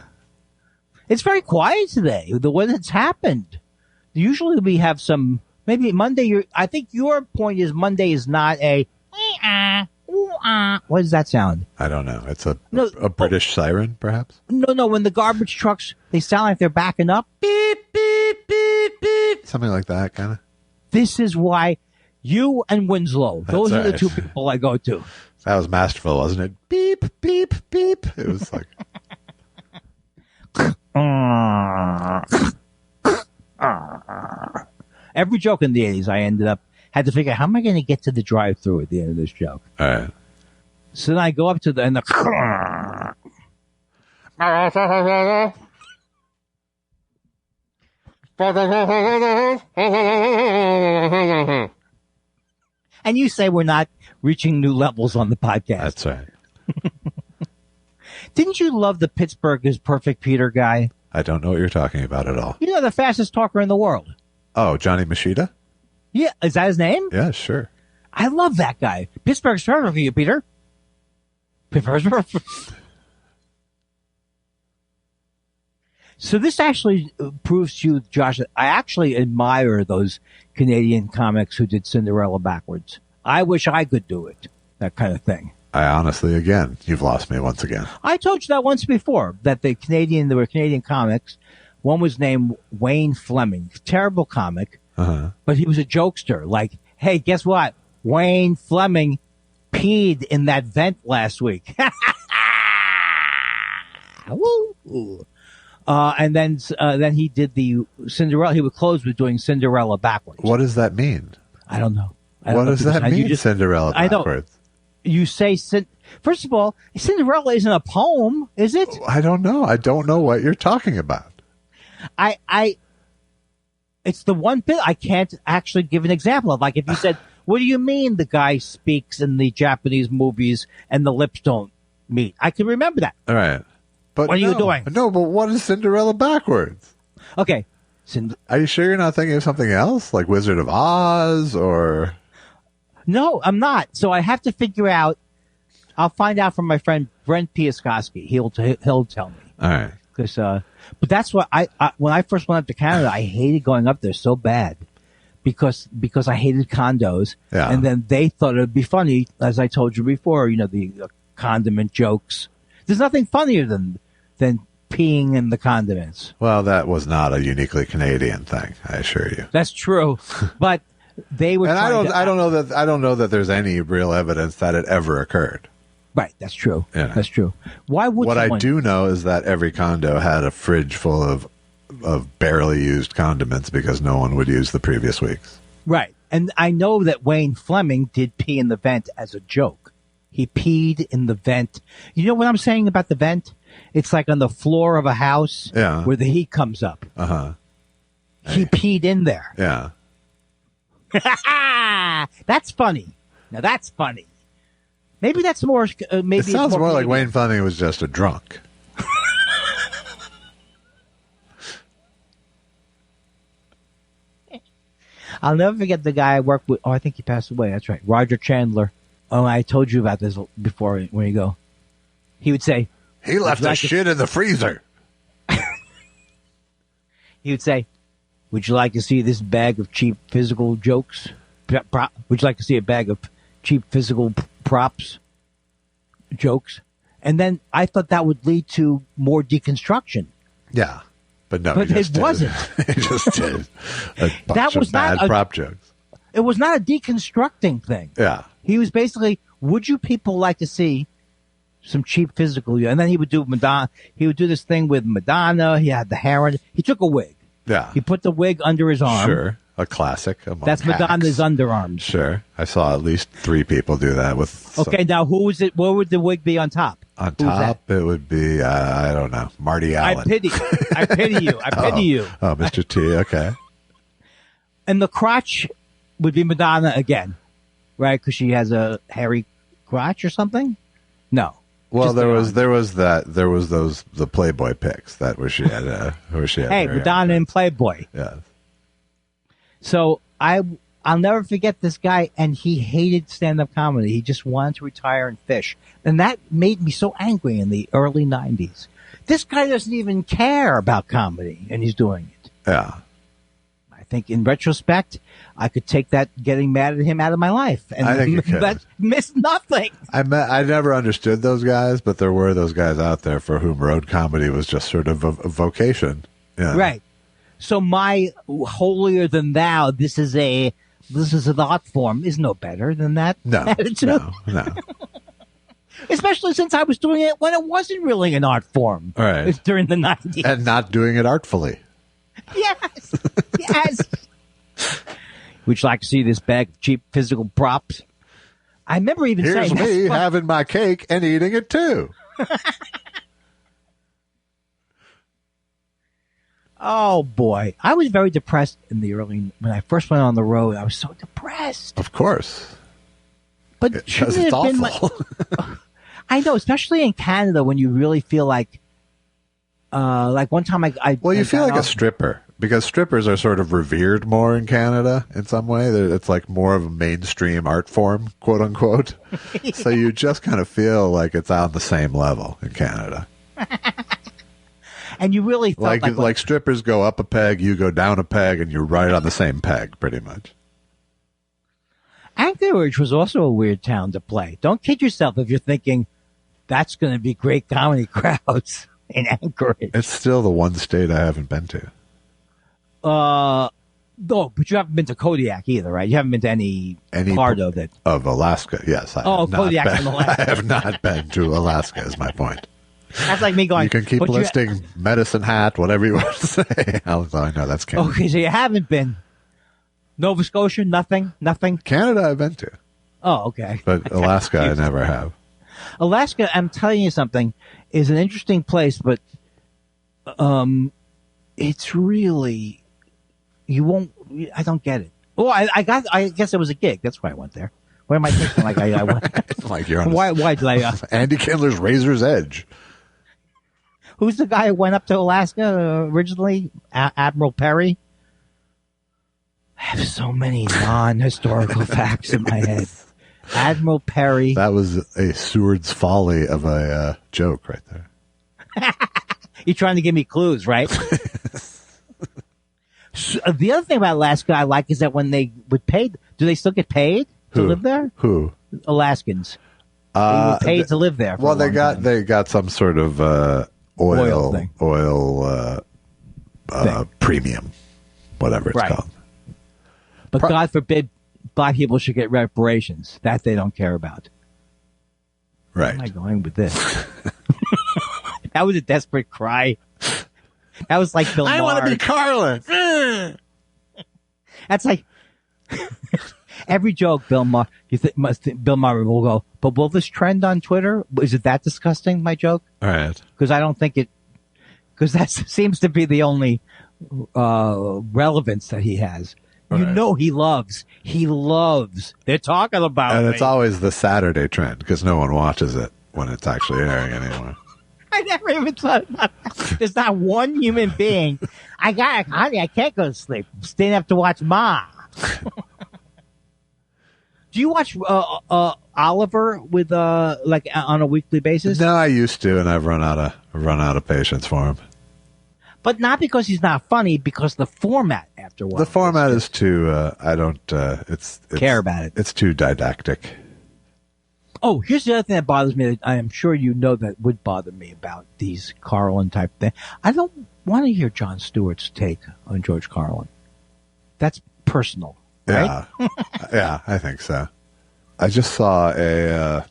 It's very quiet today, the way that's happened. Usually we have some, maybe Monday, I think your point is Monday is not a, what does that sound? I don't know. It's a British siren, perhaps? No, when the garbage trucks, they sound like they're backing up. Beep, beep, beep, beep. Something like that, kind of. This is why you and Winslow, those are the two people I go to. That was masterful, wasn't it? Beep, beep, beep. It was like... Every joke in the 80s, I had to figure out, how am I going to get to the drive-thru at the end of this joke? All right. So then I go up to and you say we're not reaching new levels on the podcast. That's right. Didn't you love the Pittsburgh is Perfect Peter guy? I don't know what you're talking about at all. You know, the fastest talker in the world. Oh, Johnny Machida? Yeah, is that his name? Yeah, sure. I love that guy. Pittsburgh's perfect for you, Peter. Pittsburgh's perfect. So this actually proves to you, Josh, that I actually admire those Canadian comics who did Cinderella backwards. I wish I could do it, that kind of thing. I honestly, again, you've lost me once again. I told you that once before, that there were Canadian comics. One was named Wayne Fleming. Terrible comic, but he was a jokester. Like, hey, guess what? Wayne Fleming peed in that vent last week. Woo! And then he did the Cinderella. He would close with doing Cinderella backwards. What does that mean? I don't know. What does that mean, Cinderella backwards? You say, first of all, Cinderella isn't a poem, is it? I don't know. I don't know what you're talking about. It's the one bit I can't actually give an example of. Like if you said, what do you mean the guy speaks in the Japanese movies and the lips don't meet? I can remember that. All right. But what are you doing? No, but what is Cinderella backwards? Okay. Are you sure you're not thinking of something else? Like Wizard of Oz or... No, I'm not. So I have to figure out. I'll find out from my friend Brent Piaskowski. He'll tell me. All right. But that's what when I first went up to Canada, I hated going up there so bad because I hated condos. Yeah. And then they thought it would be funny, as I told you before. You know, the condiment jokes. There's nothing funnier than peeing in the condiments. Well, that was not a uniquely Canadian thing, I assure you. That's true, but they were. And I don't know that there's any real evidence that it ever occurred. Right, that's true. Yeah. That's true. Why would what I do know is that every condo had a fridge full of barely used condiments because no one would use the previous week's. Right, and I know that Wayne Fleming did pee in the vent as a joke. He peed in the vent. You know what I'm saying about the vent? It's like on the floor of a house where the heat comes up. He peed in there. Yeah. That's funny. Now that's funny. Maybe that's more. Maybe it sounds more like Wayne Fleming was just a drunk. I'll never forget the guy I worked with. Oh, I think he passed away. That's right, Roger Chandler. Oh, I told you about this before. Where you go? He would say he left the shit in the freezer. He would say, "Would you like to see this bag of cheap physical jokes? Would you like to see a bag of cheap physical props, jokes?" And then I thought that would lead to more deconstruction. Yeah, but no, but it wasn't. It just did. A bunch that was of bad not prop jokes. It was not a deconstructing thing. Yeah, he was basically, "Would you people like to see some cheap physical?" And then he would do Madonna. He would do this thing with Madonna. He had the hair on. He took a wig. Yeah, he put the wig under his arm. Sure. A classic. That's Madonna's underarms. Sure. I saw at least 3 people do that with. Okay, now who was it? What would the wig be on top? On top, it would be, I don't know, Marty Allen. I pity you. I pity you. Oh, Mr. T, okay. And the crotch would be Madonna again, right? Because she has a hairy crotch or something? No. Well, there was the Playboy pics that where she had hey, Madonna and Playboy. Yeah. So I'll never forget this guy, and he hated stand-up comedy. He just wanted to retire and fish. And that made me so angry in the early 90s. This guy doesn't even care about comedy, and he's doing it. Yeah. I think in retrospect, I could take that getting mad at him out of my life. And I think you could. Miss nothing. I never understood those guys, but there were those guys out there for whom road comedy was just sort of a vocation. Yeah. Right. So my holier than thou, this is an art form, is no better than that attitude. No. Especially since I was doing it when it wasn't really an art form. Right. During the 90s. And not doing it artfully. Yes. Yes. Would you like to see this bag of cheap physical props? I remember even saying, here's me having my cake and eating it too. Oh boy, I was very depressed when I first went on the road. I was so depressed. Of course, but because it's awful. I know, especially in Canada, when you really feel like one time I you feel like a stripper because strippers are sort of revered more in Canada in some way. It's like more of a mainstream art form, quote unquote. So you just kind of feel like it's on the same level in Canada. And you really felt like strippers go up a peg, you go down a peg, and you're right on the same peg, pretty much. Anchorage was also a weird town to play. Don't kid yourself if you're thinking that's going to be great comedy crowds in Anchorage. It's still the one state I haven't been to. No, but you haven't been to Kodiak either, right? You haven't been to any part of it. Of Alaska, yes. Kodiak in Alaska. I have not been to Alaska, is my point. That's like me going. You can keep listing Medicine Hat, whatever you want to say. I know that's Canada. Okay, so you haven't been. Nova Scotia, nothing? Canada I've been to. Oh, okay. But Alaska I never have. Alaska, I'm telling you something, is an interesting place, but it's really, I don't get it. Oh, I guess it was a gig. That's why I went there. Why am I thinking like I went? Like you're on why did I? Andy Kindler's Razor's Edge. Who's the guy who went up to Alaska originally? Admiral Perry? I have so many non-historical facts in my head. Admiral Perry. That was a Seward's folly of a joke right there. You're trying to give me clues, right? So, the other thing about Alaska I like is that when they would pay, do they still get paid to live there? Who? Alaskans. They were paid to live there. Well, they got some sort of oil premium, whatever it's called. But God forbid black people should get reparations. That they don't care about. Right. Where am I going with this? That was a desperate cry. That was like Bill Maher. I want to be Carlin. That's like every joke Bill Maher. Bill Maher will go, but will this trend on Twitter? Is it that disgusting, my joke? All right. Because I don't think it, because that seems to be the only relevance that he has. You know he loves. They're talking about and me. it's always the Saturday trend because no one watches it when it's actually airing anymore. I never even thought about that. There's not one human being. Honey, I can't go to sleep. I'm staying up to watch Ma. Do you watch Oliver with like on a weekly basis? No, I used to, and I've run out of patience for him. But not because he's not funny, because the format after a while. The format is too. I don't. It's care about it. It's too didactic. Oh, here's the other thing that bothers me. That I am sure you know that would bother me about these Carlin type thing. I don't want to hear Jon Stewart's take on George Carlin. That's personal, right? Yeah, yeah, I think so. I just saw a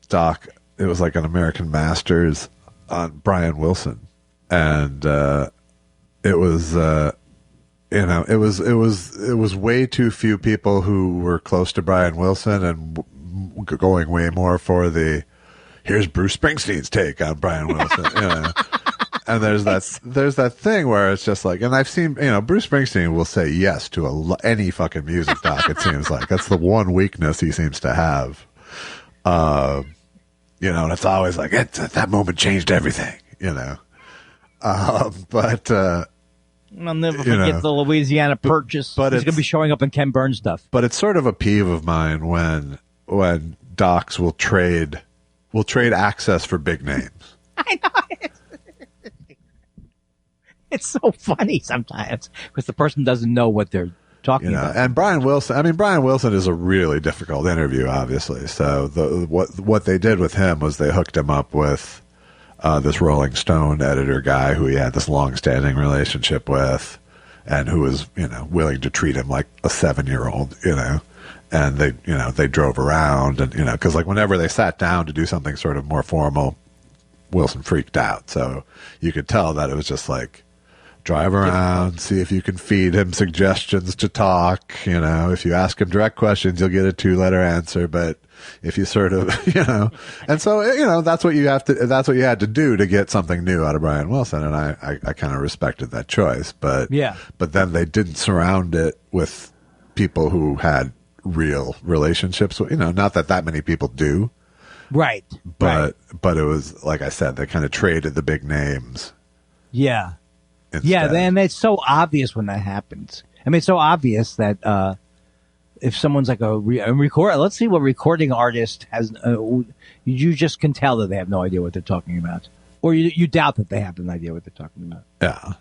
doc. It was like an American Masters on Brian Wilson. And it was it was way too few people who were close to Brian Wilson and going way more for the here's Bruce Springsteen's take on Brian Wilson. And there's that thing where it's just like, and I've seen Bruce Springsteen will say yes to any fucking music doc. It seems like that's the one weakness he seems to have. And it's always like that moment changed everything. But I'll never forget the Louisiana Purchase. But he's going to be showing up in Ken Burns stuff. But it's sort of a peeve of mine when docs will trade access for big names. I know. It's so funny sometimes because the person doesn't know what they're talking about. And Brian Wilson is a really difficult interview, obviously. So what they did with him was they hooked him up with this Rolling Stone editor guy who he had this long-standing relationship with, and who was, willing to treat him like a 7-year-old, and they drove around and, cause like whenever they sat down to do something sort of more formal, Wilson freaked out. So you could tell that it was just like, drive around, see if you can feed him suggestions to talk. If you ask him direct questions, you'll get a 2-letter answer, but if you sort of, and so, that's what you had to do to get something new out of Brian Wilson. And I kind of respected that choice, but then they didn't surround it with people who had real relationships. Not that many people do. Right. But it was, like I said, they kind of traded the big names. Yeah. instead. Yeah, and it's so obvious when that happens. I mean, it's so obvious that if someone's like a record, let's see what recording artist has. You just can tell that they have no idea what they're talking about, or you doubt that they have an idea what they're talking about. Yeah.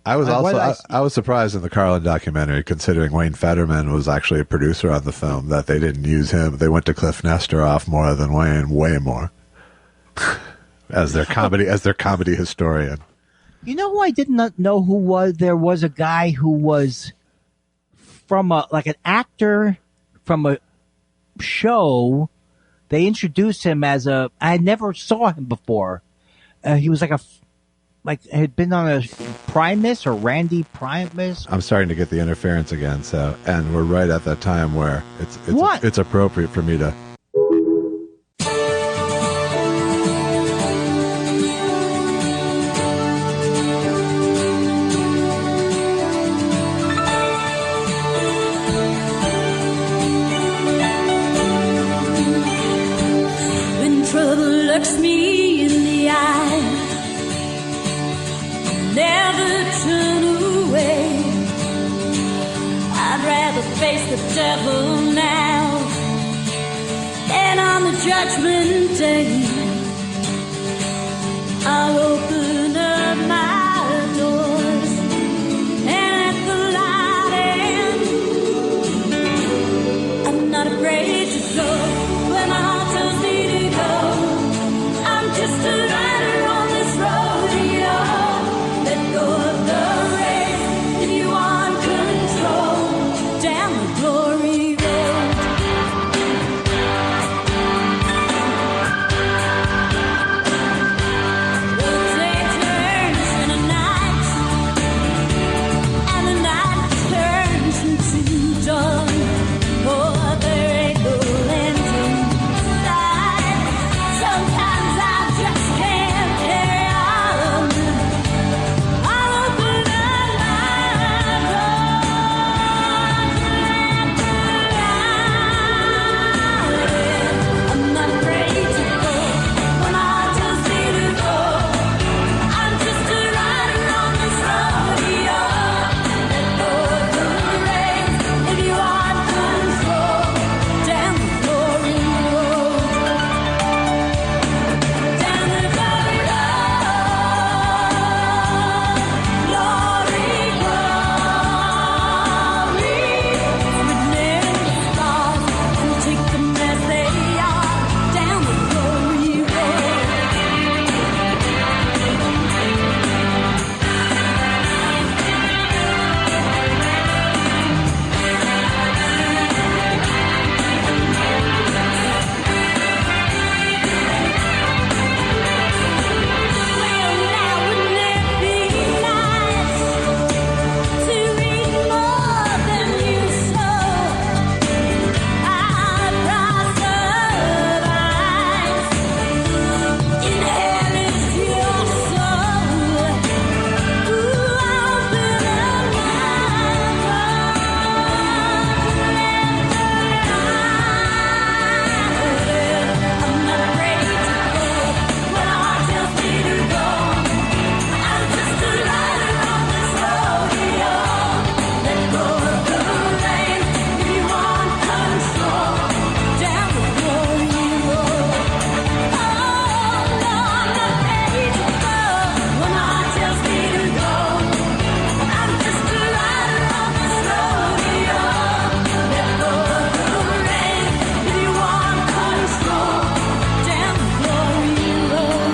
I was surprised in the Carlin documentary, considering Wayne Fetterman was actually a producer on the film, that they didn't use him. They went to Cliff Nesteroff more than Wayne, way more, as their comedy historian. You know who I did not know who was? There was a guy who was from an actor from a show. They introduced him as I never saw him before. He was had been on a Primus or Randy Primus. I'm starting to get the interference again. And we're right at that time where it's appropriate for me to. When trouble looks me in the eye, never turn away. I'd rather face the devil now than on the judgment day. I'll open up my doors and let the light in. I'm not afraid to go where my heart tells me to go. I'm just a rider on this rodeo. Let go of the race if you want control down the glory road. The day turns into night, and the night turns into dawn. Oh, there ain't no end in sight. Sometimes I just can't carry on. I'll open up my doors and let the light in. I'm not afraid to go when my heart tells me to go. I'm just a rider on this rodeo. Let go of the reins if you want control down the glory road. Down the glory road, glory, glory. Written in the stars, and take them as they are. Down the glory road. Well, now wouldn't it be nice to read more than you sow? Our price of ice inherits your soul. Ooh, open up my I'm not afraid to go when our heart tells me to go. I'm just a rider on this rodeo. Let go of the reins if you want control down the glory road. Oh no, I'm not afraid to go when my heart tells me to go. I'm just a rider on this rodeo. Let go of the reins if you want control down the glory road.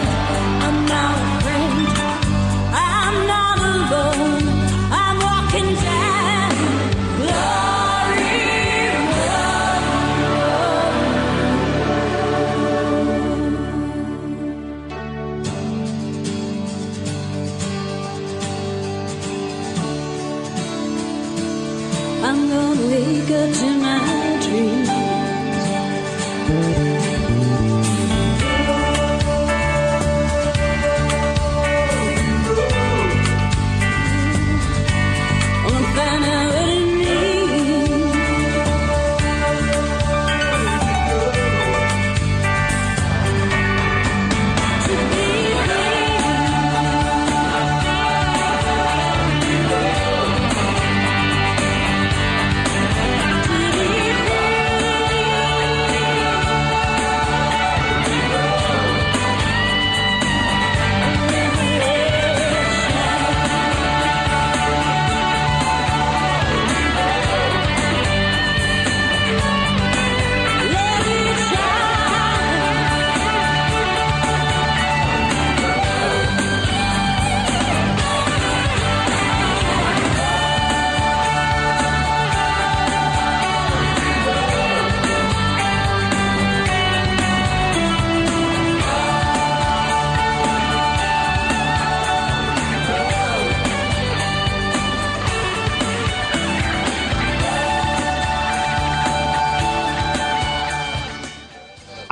I'm not afraid. I'm not alone. I'm walking down glory road. I'm gonna wake up to my dreams. Wanna find out what it means to be free.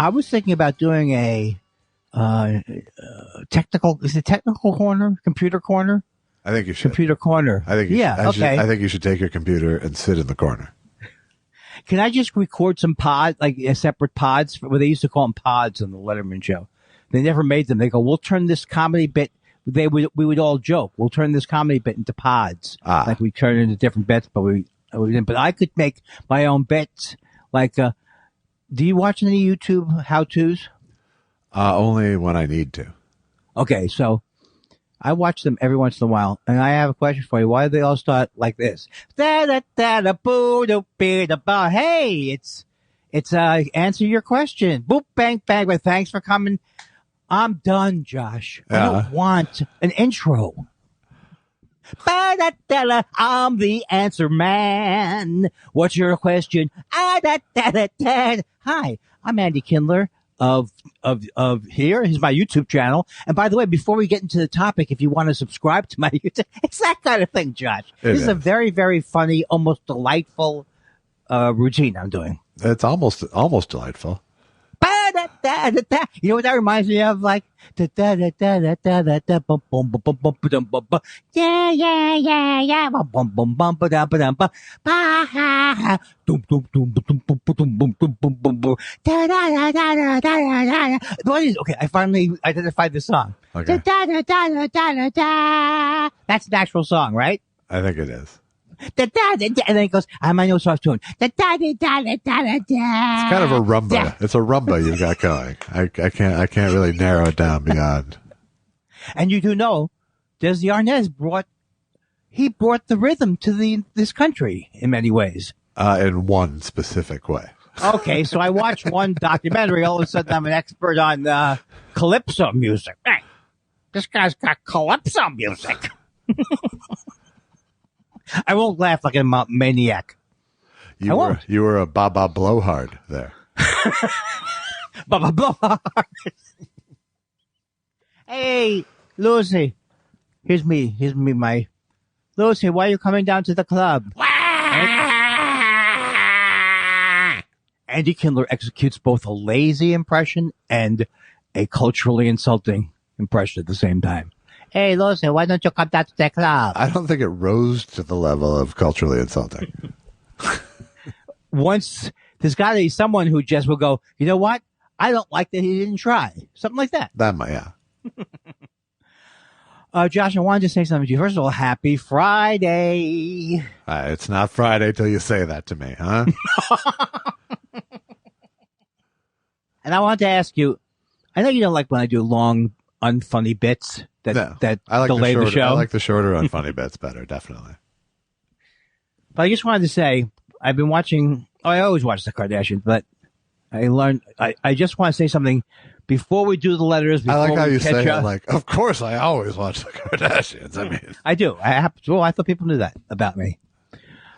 I was thinking about doing a technical corner, computer corner? I think you should. Computer corner. I think you yeah, should. okay. I think you should take your computer and sit in the corner. Can I just record some separate pods? They used to call them pods on the Letterman show. They never made them. They go, we'll turn this comedy bit. We would all joke. We'll turn this comedy bit into pods. Like we turn it into different bits, but we didn't. But I could make my own bits. Like, do you watch any YouTube how-tos? Only when I need to. Okay, so I watch them every once in a while, and I have a question for you. Why do they all start like this? Hey, it's answer your question. Boop, bang, bang. But thanks for coming. I'm done, Josh. I don't want an intro. I'm the answer man. What's your question? Hi, I'm Andy Kindler of here. Here's my YouTube channel. And by the way, before we get into the topic, if you want to subscribe to my YouTube, it's that kind of thing, Josh. This is a very, very funny, almost delightful routine I'm doing. It's almost delightful. You know what that reminds me of? Like, yeah, okay, I finally identified the song. Okay. That's the actual song, right? I think it is. And then it goes, I might know soft tune. It's kind of a rumba. It's a rumba you've got going. I can't really narrow it down beyond. And you do know, Desi Arnaz brought the rhythm to this country in many ways. In one specific way. Okay, so I watched one documentary. All of a sudden, I'm an expert on calypso music. Hey, this guy's got calypso music. I won't laugh like a maniac. You were a Baba Blowhard there. Baba Blowhard. Hey, Lucy. Here's me, my Lucy. Why are you coming down to the club? Andy Kindler executes both a lazy impression and a culturally insulting impression at the same time. Hey, Lucy, why don't you come down to the club? I don't think it rose to the level of culturally insulting. Once, there's got to be someone who just will go, you know what? I don't like that he didn't try. Something like that. Yeah. Josh, I wanted to say something to you. First of all, happy Friday. It's not Friday till you say that to me, huh? And I wanted to ask you, I know you don't like when I do long, unfunny bits that I like delay the show. I like the shorter, unfunny bits better, definitely. But I just wanted to say, I've been watching, I always watch the Kardashians, but I just want to say something before we do the letters. I like how you say it, like, of course I always watch the Kardashians. I mean, I do. I thought people knew that about me.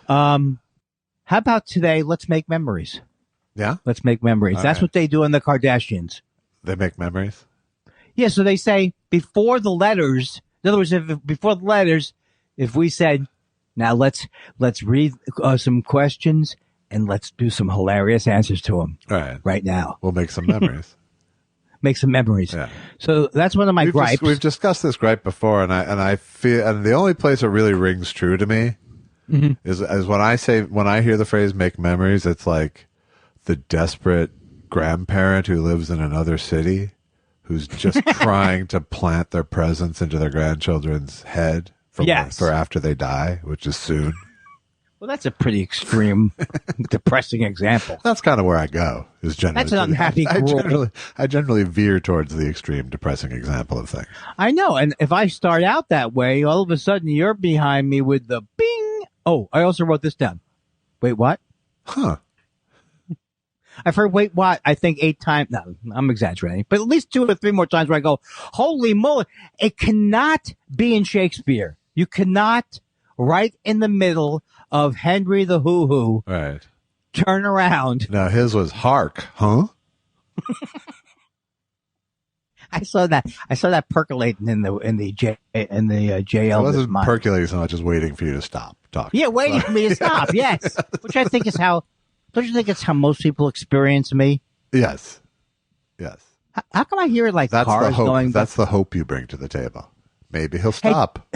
How about today? Let's make memories. Yeah? Let's make memories. All That's right. what they do in the Kardashians. They make memories? Yeah, so they say before the letters, in other words, before the letters, if we said, now let's read some questions and let's do some hilarious answers to them right now. We'll make some memories. Make some memories. Yeah. So that's one of my gripes. We've discussed this gripe before, and I feel, and the only place it really rings true to me is when I hear the phrase "make memories." It's like the desperate grandparent who lives in another city, who's just trying to plant their presence into their grandchildren's head for after they die, which is soon. Well, that's a pretty extreme, depressing example. That's kind of where I go. Is generally that's an unhappy. I generally veer towards the extreme, depressing example of things. I know, and if I start out that way, all of a sudden you're behind me with the bing. Oh, I also wrote this down. Wait, what? Huh? I've heard wait what I think 8 times. No, I'm exaggerating, but at least 2 or 3 more times where I go, holy moly! It cannot be in Shakespeare. You cannot, right in the middle of Henry the Hoo-Hoo, right? Turn around. No, his was hark, huh? I saw that percolating in the J. I wasn't mind. percolating so much as waiting for you to stop talking. Yeah, waiting for me to stop. Yes, which I think is how. Don't you think it's how most people experience me? Yes. Yes. How come I hear it like That's the cars hope. going? That's the hope you bring to the table. Maybe he'll stop.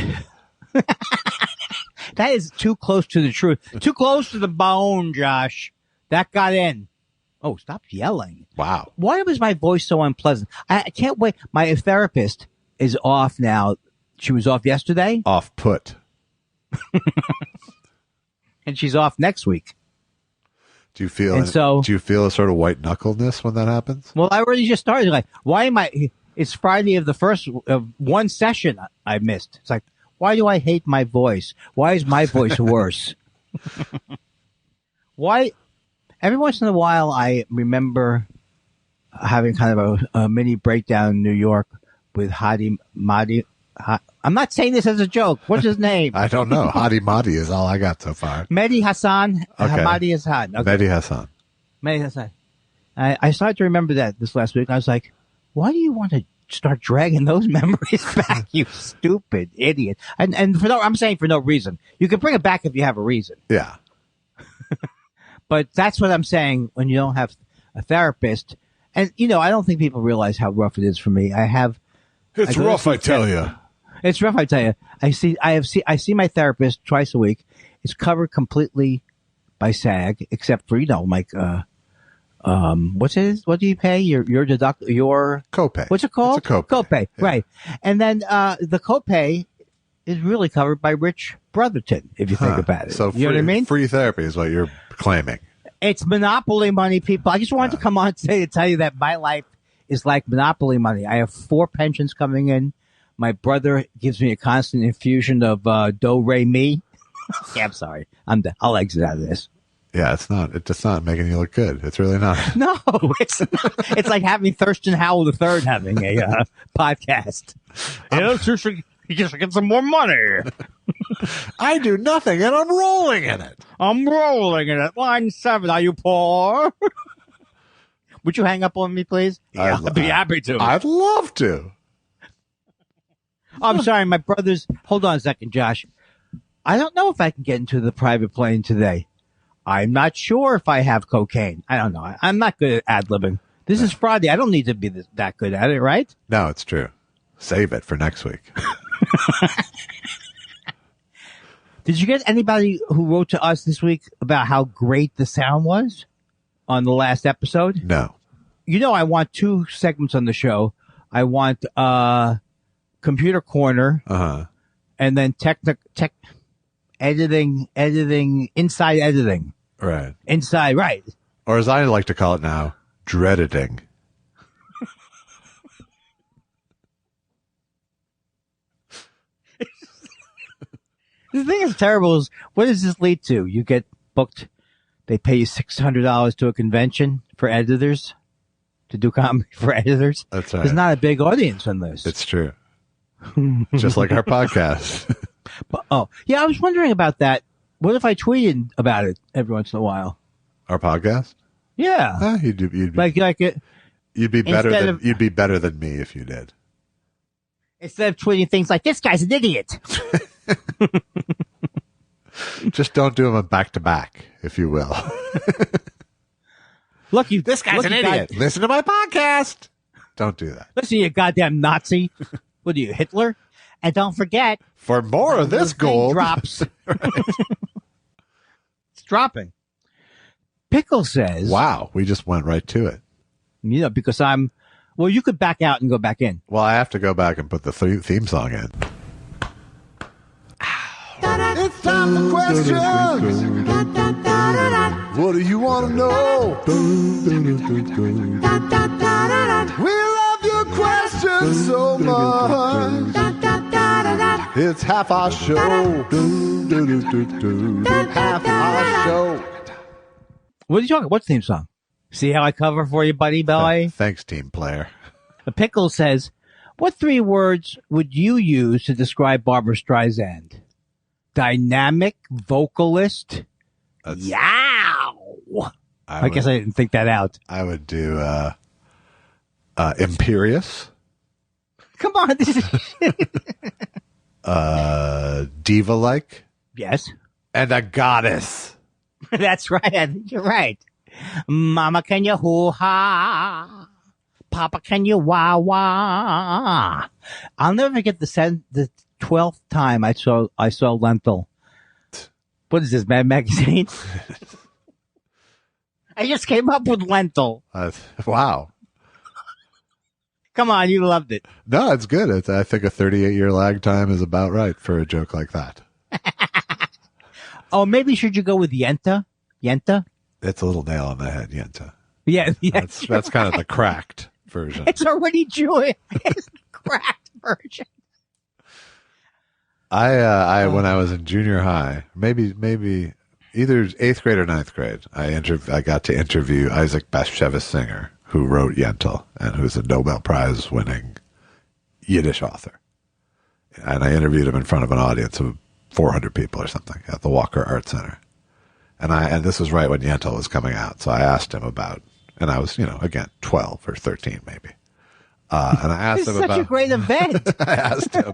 That is too close to the truth. Too close to the bone, Josh. That got in. Oh, stop yelling. Wow. Why was my voice so unpleasant? I can't wait. My therapist is off now. She was off yesterday. Off put. And she's off next week. Do you feel do you feel a sort of white knuckledness when that happens? Well, I already just started. Like, why am I? It's Friday of the first of one session I missed. It's like, why do I hate my voice? Why is my voice worse? Why? Every once in a while, I remember having kind of a mini breakdown in New York with Hadi Mahdi. I'm not saying this as a joke. What's his name? I don't know. Hadi Mahdi is all I got so far. Mehdi Hassan. Okay. Mahdi Hassan. Okay. Mehdi Hassan. Mehdi Hassan. I started to remember that this last week. I was like, why do you want to start dragging those memories back, you stupid idiot? And I'm saying for no reason. You can bring it back if you have a reason. Yeah. But that's what I'm saying when you don't have a therapist. And, I don't think people realize how rough it is for me. It's rough, I tell you. It's rough, I tell you. I see my therapist twice a week. It's covered completely by SAG, except for, like, what do you pay? Your copay. What's it called? It's a copay. Copay, Yeah. right. And then, the copay is really covered by Rich Brotherton, if you think about it. So you know what I mean? Free therapy is what you're claiming. It's monopoly money, people. I just wanted to come on today to tell you that my life is like monopoly money. I have 4 pensions coming in. My brother gives me a constant infusion of do, re, mi. Yeah, I'm sorry. I'll exit out of this. Yeah, it's not making you look good. It's really not. No, it's not. It's like having Thurston Howell III having a podcast. You just get some more money. I do nothing, and I'm rolling in it. I'm rolling in it. Line 7. Are you poor? Would you hang up on me, please? Yeah, I'd be happy to. I'd love to. I'm sorry, my brother's. Hold on a second, Josh. I don't know if I can get into the private plane today. I'm not sure if I have cocaine. I don't know. I'm not good at ad-libbing. This is Friday. I don't need to be that good at it, right? No, it's true. Save it for next week. Did you get anybody who wrote to us this week about how great the sound was on the last episode? No. I want 2 segments on the show. I want Computer Corner, and then tech editing, inside editing. Right. Inside, right. Or as I like to call it now, dreaditing. The thing that's terrible is, what does this lead to? You get booked, they pay you $600 to a convention for editors, to do comedy for editors. That's right. There's not a big audience on this. It's true. Just like our podcast. But, I was wondering about that. What if I tweeted about it every once in a while? Our podcast? Yeah. You'd be better than me if you did. Instead of tweeting things like, this guy's an idiot. Just don't do them back to back, if you will. This guy's an idiot. Listen to my podcast. Don't do that. Listen, you goddamn Nazi. What are you, Hitler? And don't forget, for more of this gold drops. It's dropping. Pickle says, wow, we just went right to it. Because you could back out and go back in. Well, I have to go back and put the theme song in. It's time for questions. What do you want to know? We love your questions so much. It's half our show. Half our show. What are you talking? What theme song? See how I cover for you, buddy boy? Thanks, team player. The Pickle says, what 3 words would you use to describe Barbra Streisand? Dynamic vocalist. Yow! I guess I didn't think that out. I would do imperious. Come on, this is diva-like. Yes. And a goddess. That's right. I think you're right. Mama, can you hoo-ha? Papa, can you wah wah? I'll never forget the 12th time I saw Lentil. What is this, Mad Magazine? I just came up with Lentil. Wow. Come on, you loved it. No, it's good. I think a 38-year lag time is about right for a joke like that. Oh, maybe should you go with Yenta? Yenta? It's a little nail on the head, Yenta. Yeah, That's kind of the cracked version. It's already Jewish. It's the cracked version. I when I was in junior high, maybe either 8th grade or 9th grade, I got to interview Isaac Bashevis Singer, who wrote Yentl and who's a Nobel Prize winning Yiddish author. And I interviewed him in front of an audience of 400 people or something at the Walker Art Center. And this was right when Yentl was coming out. So I asked him about, and I was, again, 12 or 13 maybe. And I asked him about. Such a great event. I asked him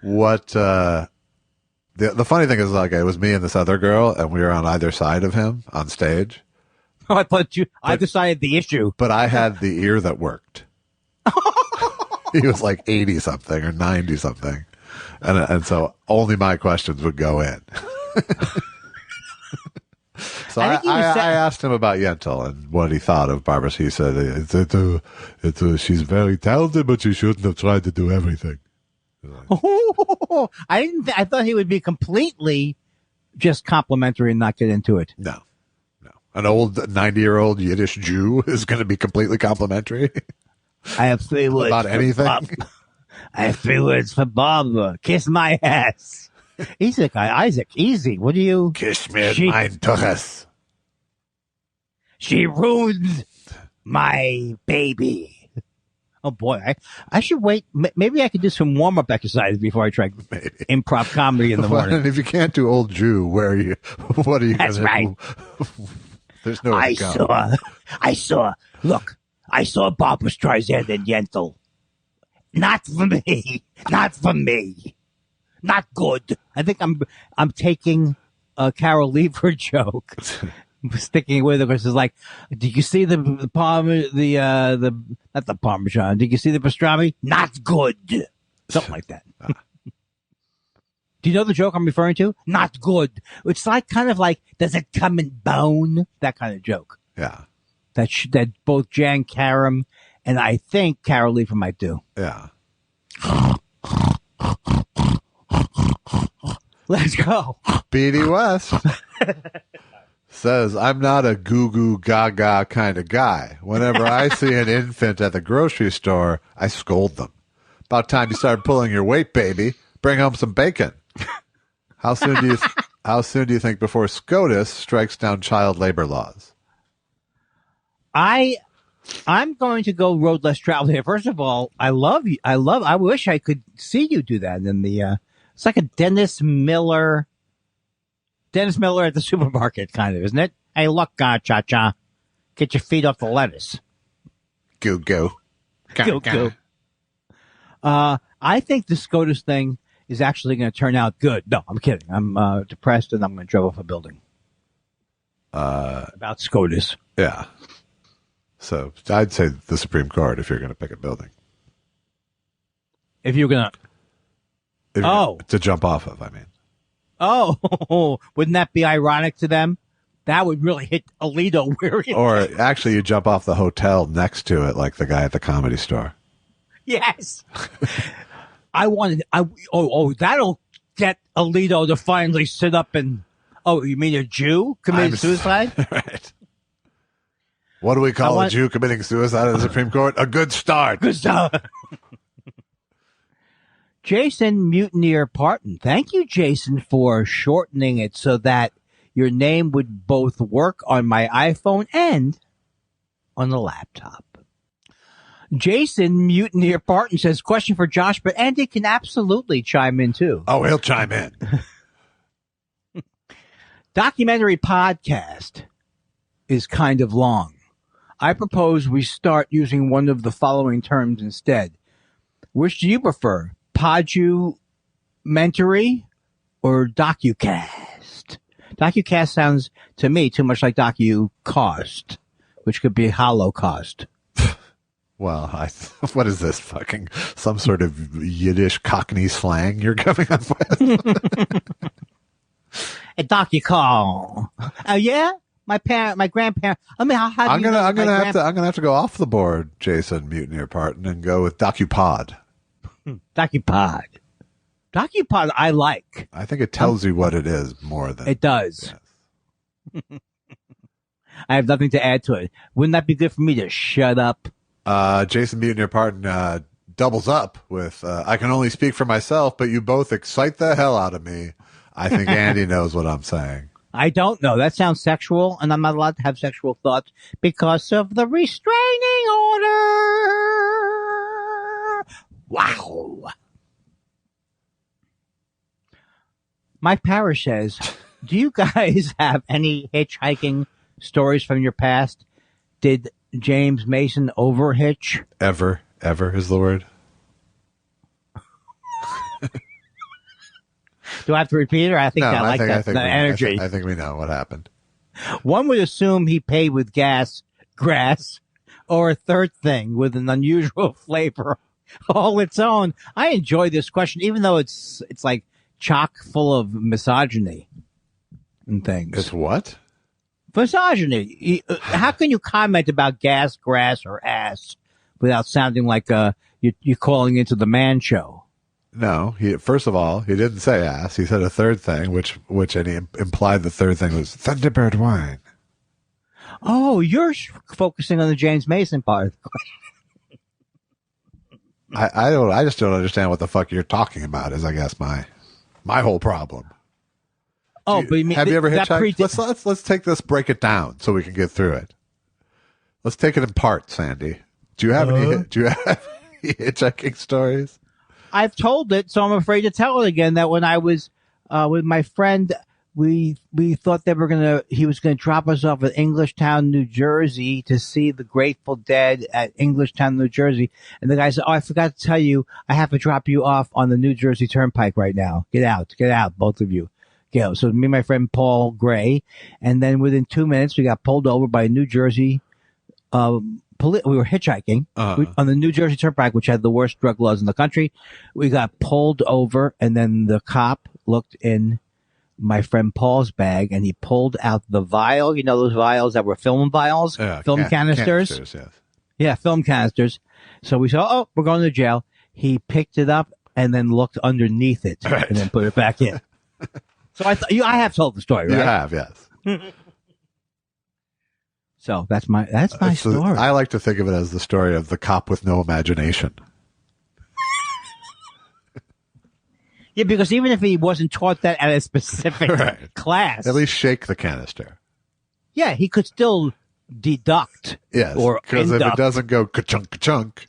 what, the funny thing is, like, it was me and this other girl, and we were on either side of him on stage. Oh, I thought I decided the issue. But I had the ear that worked. He was like 80 something or 90 something. And so only my questions would go in. So I asked him about Yentl and what he thought of Barbara. He said, she's very talented, but she shouldn't have tried to do everything. I thought he would be completely just complimentary and not get into it. No. An old 90-year-old Yiddish Jew is going to be completely complimentary. I have 3 words about anything. I have 3 words for Barbara. Kiss my ass. Isaac, easy. What do you? Kiss me mein Tuches. She ruined my baby. Oh boy, I should wait. Maybe I could do some warm up exercises before I try improv comedy in the morning. And if you can't do old Jew, where are you? What are you? That's right. There's no. I saw. Look, I saw Barbra Streisand and Yentl. Not for me. Not for me. Not good. I think I'm taking a Carol Lever joke, sticking with it because it's like, did you see not the Parmesan? Did you see the pastrami? Not good. Something like that. Do you know the joke I'm referring to? Not good. It's like kind of like, does it come in bone? That kind of joke. Yeah. That both Jan Karam and I think Carol Lever might do. Yeah. Let's go. Beatty West says, I'm not a goo-goo gaga kind of guy. Whenever I see an infant at the grocery store, I scold them. About time you started pulling your weight, baby. Bring home some bacon. How soon do you think before SCOTUS strikes down child labor laws? I'm going to go road less traveled here. First of all, I wish I could see you do that in the, it's like a Dennis Miller at the supermarket kind of, isn't it? Hey, look, cha-cha, get your feet off the lettuce. Go. Go. I think the SCOTUS thing is actually going to turn out good. No, I'm kidding. I'm depressed and I'm going to drive off a building. About SCOTUS. Yeah. So I'd say the Supreme Court if you're going to pick a building. If you're going to. To jump off of, I mean. Oh, wouldn't that be ironic to them? That would really hit Alito where he Or actually you jump off the hotel next to it like the guy at the Comedy Store. Yes. That'll get Alito to finally sit up and, you mean a Jew committed suicide? Right. What do we call a Jew committing suicide in the Supreme Court? A good start. Good start. Jason Mutineer Parton. Thank you, Jason, for shortening it so that your name would both work on my iPhone and on the laptop. Jason Mutineer Parton says, question for Josh, but Andy can absolutely chime in too. Oh, he'll chime in. Documentary podcast is kind of long. I propose we start using one of the following terms instead. Which do you prefer? Podumentary or docucast? Docucast sounds to me too much like docucost, which could be Holocaust. Well, what is this fucking some sort of Yiddish Cockney slang you're coming up with? A donkey call. Oh yeah, my grandparent. I mean, how I'm gonna have to go off the board, Jason Mutineer Parton, and go with DocuPod. DocuPod. DocuPod, I like. I think it tells you what it is more than it does. Yes. I have nothing to add to it. Wouldn't that be good for me to shut up? Jason Mutineer Parton doubles up with, I can only speak for myself, but you both excite the hell out of me. I think Andy knows what I'm saying. I don't know. That sounds sexual, and I'm not allowed to have sexual thoughts because of the restraining order. Wow. Mike Parrish says, do you guys have any hitchhiking stories from your past? Did James Mason overhitch? Ever is the word. Do I have to repeat it? I think No, I like that energy. I think we know what happened. One would assume he paid with grass, or a third thing with an unusual flavor all its own. I enjoy this question, even though it's like chock full of misogyny and things. It's what? Misogyny. How can you comment about gas, grass, or ass without sounding like you're calling into the man show? No, first of all, he didn't say ass. He said a third thing, which and he implied the third thing was Thunderbird wine. Oh, you're focusing on the James Mason part. I just don't understand what the fuck you're talking about. Is I guess my whole problem. Oh, but you mean, have you ever hitchhiked? Let's take this, break it down so we can get through it. Let's take it in parts, Sandy. Do you have any hitchhiking stories? I've told it, so I'm afraid to tell it again. That when I was with my friend, we thought he was gonna drop us off at Englishtown, New Jersey, to see the Grateful Dead at Englishtown, New Jersey. And the guy said, "Oh, I forgot to tell you, I have to drop you off on the New Jersey Turnpike right now. Get out, both of you." Yeah, so me and my friend Paul Gray, and then within 2 minutes, we got pulled over by a New Jersey. We were hitchhiking on the New Jersey Turnpike, which had the worst drug laws in the country. We got pulled over, and then the cop looked in my friend Paul's bag, and he pulled out the vial. You know those vials that were film vials, film canisters. Yes. Yeah, film canisters. So we said, "Oh, we're going to jail." He picked it up and then looked underneath it and then put it back in. So I have told the story, right? You have, yes. So that's my story. I like to think of it as the story of the cop with no imagination. Yeah, because even if he wasn't taught that at a specific class, at least shake the canister. Yeah, he could still deduct. Yes, or because if it doesn't go ka-chunk ka-chunk.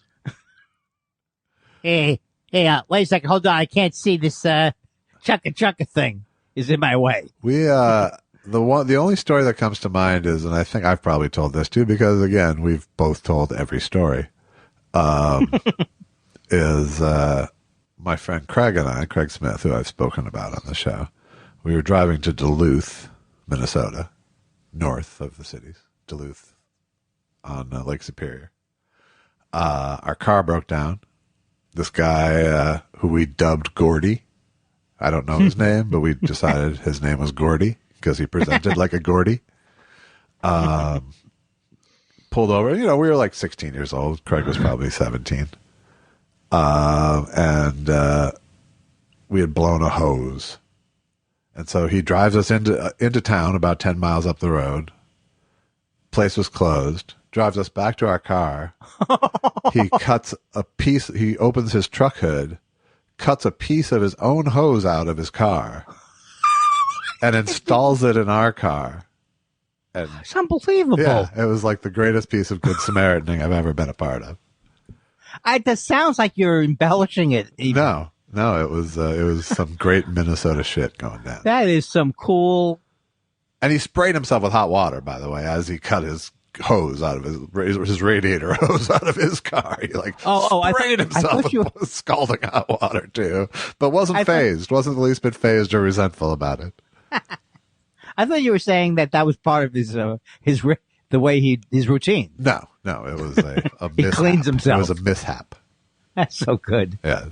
Hey, wait a second, hold on, I can't see this chugga thing is in my way. We the only story that comes to mind is, and I think I've probably told this too, because again, we've both told every story, is my friend Craig and I, Craig Smith, who I've spoken about on the show. We were driving to Duluth, Minnesota, north of the cities, Duluth on Lake Superior. Our car broke down. This guy who we dubbed Gordy, I don't know his name, but we decided his name was Gordy because he presented like a Gordy. Pulled over. You know, we were like 16 years old. Craig was probably 17. And we had blown a hose. And so he drives us into town about 10 miles up the road. Place was closed. Drives us back to our car. He cuts a piece. He opens his truck hood, cuts a piece of his own hose out of his car, and installs it in our car. And it's unbelievable. Yeah, it was like the greatest piece of Good Samaritaning I've ever been a part of. That sounds like you're embellishing it. No, it was some great Minnesota shit going down. That is some cool. And he sprayed himself with hot water, by the way, as he cut his hose out of his radiator hose out of his car. He sprayed himself with scalding hot water too, but wasn't phased. Wasn't the least bit phased or resentful about it. I thought you were saying that was part of his routine. No, No, it was a He mishap. cleans himself. It was a mishap. That's so good. Yeah.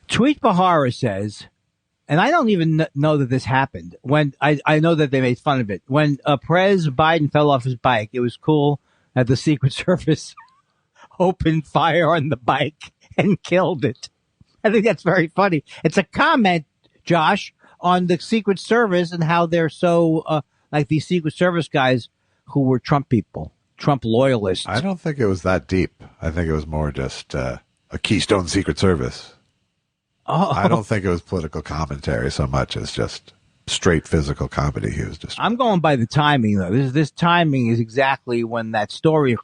Tweet Bahara says, and I don't even know that this happened. When I know that they made fun of it. When Perez Biden fell off his bike, it was cool that the Secret Service opened fire on the bike and killed it. I think that's very funny. It's a comment, Josh, on the Secret Service and how they're so like these Secret Service guys who were Trump people, Trump loyalists. I don't think it was that deep. I think it was more just a Keystone Secret Service. Oh. I don't think it was political commentary so much as just straight physical comedy. He was just. I'm going by the timing, though. This timing is exactly when that story.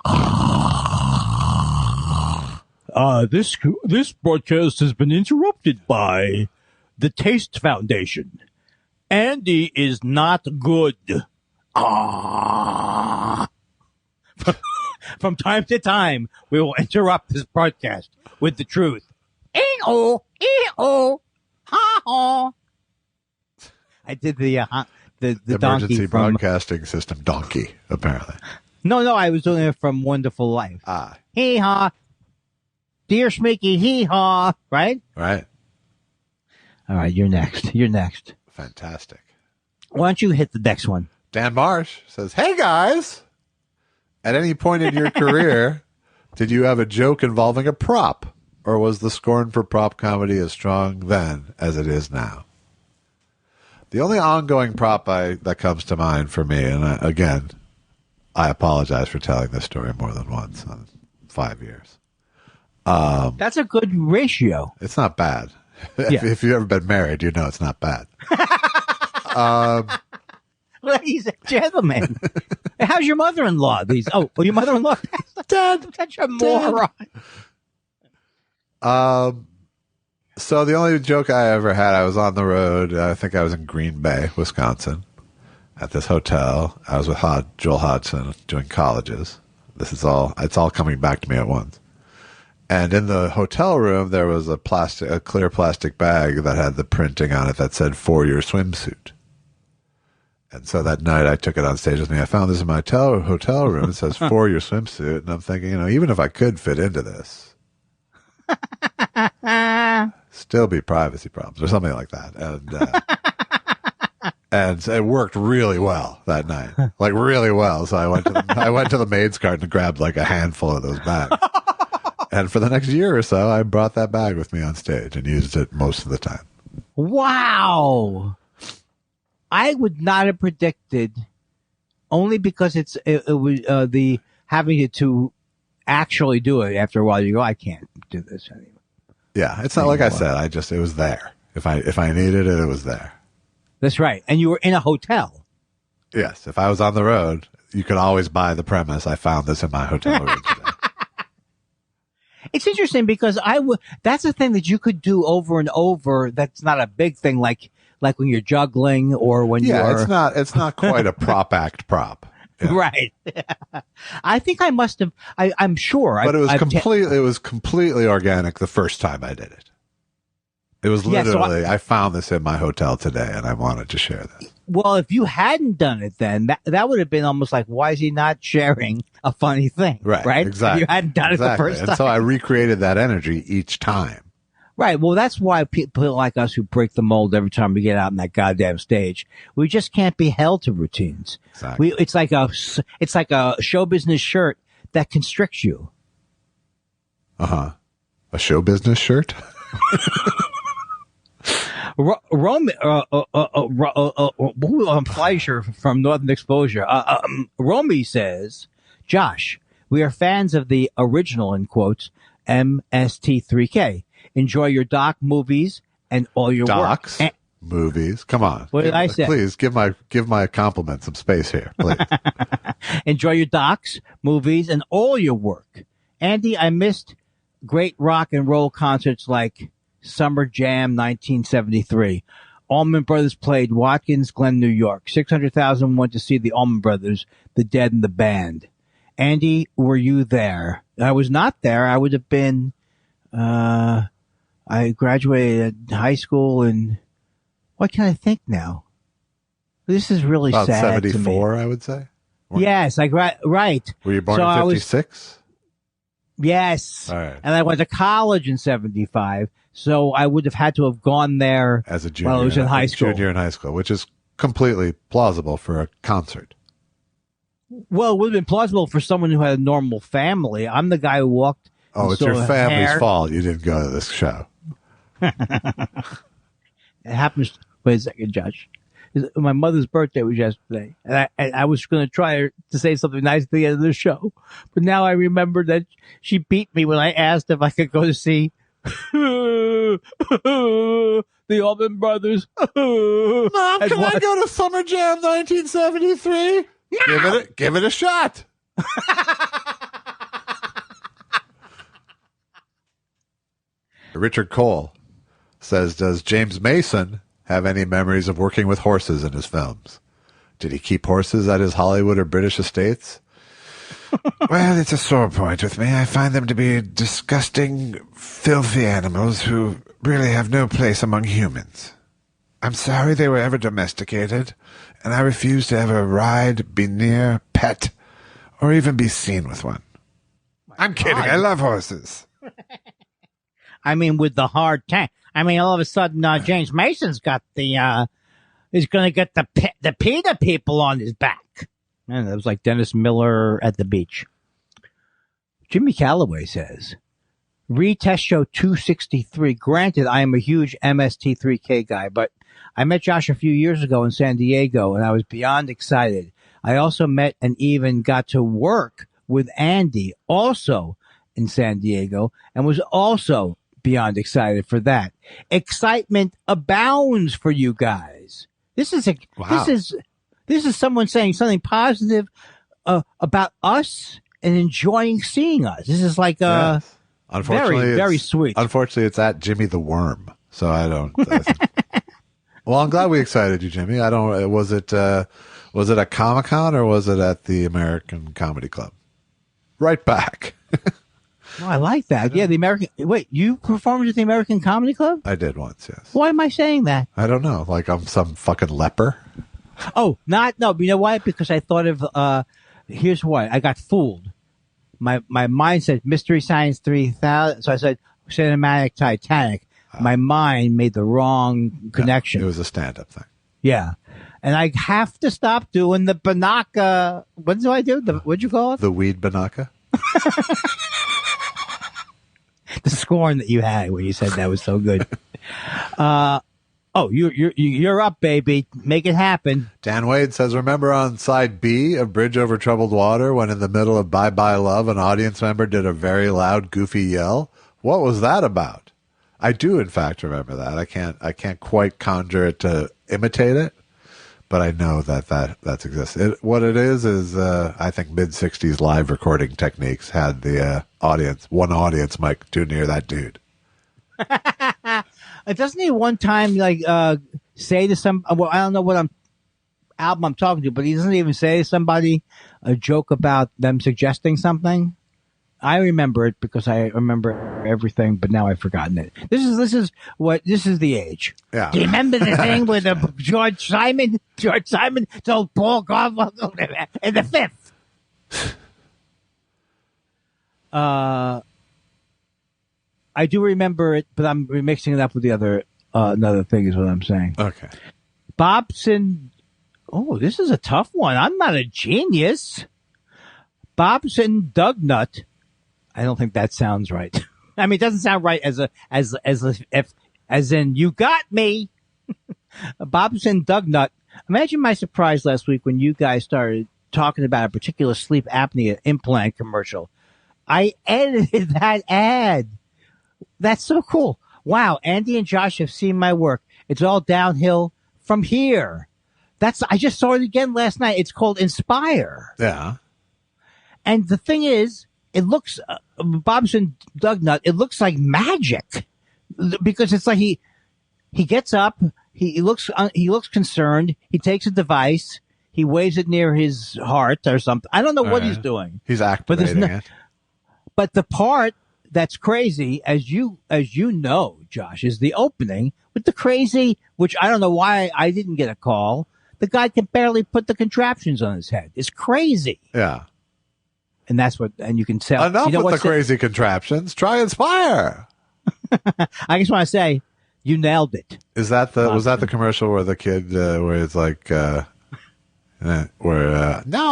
This broadcast has been interrupted by the Taste Foundation. Andy is not good. From time to time, we will interrupt this broadcast with the truth. E-oh, e-oh, ha-ha. I did the Emergency donkey from... broadcasting system donkey, apparently. No, I was doing it from Wonderful Life. Ah. Hee-haw. Dear Schmicky, hee-haw. Right? Right. All right, you're next. Fantastic. Why don't you hit the next one? Dan Marsh says, "Hey guys, at any point in your career, did you have a joke involving a prop, or was the scorn for prop comedy as strong then as it is now?" The only ongoing prop that comes to mind for me, and I apologize for telling this story more than once in 5 years. That's a good ratio. It's not bad. Yeah. If you've ever been married, you know it's not bad. Well, he's a gentleman. How's your mother-in-law? Your mother-in-law? Dad, such a moron. So the only joke I ever had, I was on the road. I think I was in Green Bay, Wisconsin, at this hotel. I was with Joel Hodgson doing colleges. It's all coming back to me at once. And in the hotel room, there was a clear plastic bag that had the printing on it that said "For your swimsuit." And so that night I took it on stage with me. I found this in my hotel room. It says "For your swimsuit." And I'm thinking, even if I could fit into this, still be privacy problems or something like that. And it worked really well that night, like really well. So I went to the maid's cart and grabbed like a handful of those bags. And for the next year or so, I brought that bag with me on stage and used it most of the time. Wow. I would not have predicted, only because it was the having it to actually do it. After a while, you go, I can't do this anymore. Yeah, it's not like I said. It was there. If I needed it, it was there. That's right. And you were in a hotel. Yes. If I was on the road, you could always buy the premise. I found this in my hotel room today. It's interesting because that's a thing that you could do over and over. That's not a big thing, like when you're juggling or when you're. It's not quite a prop act prop. Yeah. Right. I think I must have. I'm sure. But it was completely organic the first time I did it. It was literally, I found this in my hotel today and I wanted to share this. Well, if you hadn't done it, then that would have been almost like, why is he not sharing a funny thing? Right? Exactly. If you hadn't done it the first time. And so I recreated that energy each time. Right. Well, that's why people like us who break the mold every time we get out on that goddamn stage, we just can't be held to routines. Exactly. It's like a show business shirt that constricts you. A show business shirt? Fleischer from Northern Exposure. Romy says, Josh, we are fans of the original, in quotes, MST3K. Enjoy your doc movies and all your docs, work. Movies. Come on. What did I say? Please give my compliment some space here, please. Enjoy your docs, movies, and all your work. Andy, I missed great rock and roll concerts like Summer Jam 1973. Allman Brothers played Watkins Glen, New York. 600,000 went to see the Allman Brothers, the Dead and the Band. Andy, were you there? I was not there. I would have been, I graduated high school and what can I think now? This is really about sad 74, to me. I would say. Yes, like right. Were you born So I in was- 56? Yes. All right. And I went to college in 75. So I would have had to have gone there As a junior. while I was in high school. Junior in high school, which is completely plausible for a concert. Well, it would have been plausible for someone who had a normal family. I'm the guy who walked. Oh, and it's saw your the family's hair. fault you didn't go to this show. It happens. Wait a second, Josh. My mother's birthday was yesterday, and I was going to try to say something nice at the end of the show, but now I remember that she beat me when I asked if I could go to see the Allman Brothers. Mom, And can I what- go to Summer Jam 1973? Give it a shot. Richard Cole says, does James Mason have any memories of working with horses in his films? Did he keep horses at his Hollywood or British estates? Well, it's a sore point with me. I find them to be disgusting, filthy animals who really have no place among humans. I'm sorry they were ever domesticated, and I refuse to ever ride, be near, pet, or even be seen with one. I'm kidding. I love horses. I mean, with the hard tank. I mean, all of a sudden, James Mason's got he's going to get the PETA people on his back. Man, that was like Dennis Miller at the beach. Jimmy Calloway says, retest show 263. Granted, I am a huge MST3K guy, but I met Josh a few years ago in San Diego, and I was beyond excited. I also met and even got to work with Andy, also in San Diego, and was also beyond excited for that. Excitement abounds for you guys. This is this is someone saying something positive about us and enjoying seeing us. This is like Yes. Unfortunately, very, it's- very sweet. Unfortunately, it's at Jimmy the Worm, so I don't. Well, I'm glad we excited you, Jimmy. I don't. Was it a Comic-Con or was it at the American Comedy Club? Right back. Oh, I like that. Yeah, the American. Wait, you performed at the American Comedy Club? I did once, yes. Why am I saying that? I don't know. Like I'm some fucking leper. Oh, no. You know why? Because I thought of. Here's why I got fooled. My mind said Mystery Science 3000, so I said Cinematic Titanic. My mind made the wrong connection. It was a stand-up thing. Yeah. And I have to stop doing the Banaka. What do I do? What'd you call it? The weed banaka. The scorn that you had when you said that was so good. You're up, baby. Make it happen. Dan Wade says, remember on side B of Bridge Over Troubled Water when in the middle of Bye Bye Love, an audience member did a very loud, goofy yell? What was that about? I do, in fact, remember that. I can't quite conjure it to imitate it, but I know that exists. What it is I think mid-'60s live recording techniques had the one audience mic too near that dude. Doesn't he one time say to some? Well, I don't know what album I'm talking to, but he doesn't even say to somebody a joke about them suggesting something. I remember it because I remember everything, but now I've forgotten it. This is the age. Yeah. Do you remember the thing with George Simon? George Simon told Paul Garfunkel in the fifth. I do remember it, but I'm mixing it up with the other another thing is what I'm saying. Okay. Bobson. Oh, this is a tough one. I'm not a genius. Bobson Dugnut. I don't think that sounds right. I mean, it doesn't sound right as in you got me. Bobson Dugnut. Imagine my surprise last week when you guys started talking about a particular sleep apnea implant commercial. I edited that ad. That's so cool. Wow. Andy and Josh have seen my work. It's all downhill from here. I just saw it again last night. It's called Inspire. Yeah. And the thing is, it looks, Bobson Dugnut, it looks like magic because it's like he gets up, he looks concerned. He takes a device, he waves it near his heart or something. I don't know what he's doing. He's activating it. But the part that's crazy, as you know, Josh, is the opening with the crazy, which I don't know why I didn't get a call. The guy can barely put the contraptions on his head. It's crazy. Yeah. And that's what, and you can tell. Enough you know with the what's crazy contraptions. Try Inspire. I just want to say, you nailed it. Was that the commercial where the kid, where it's like, no,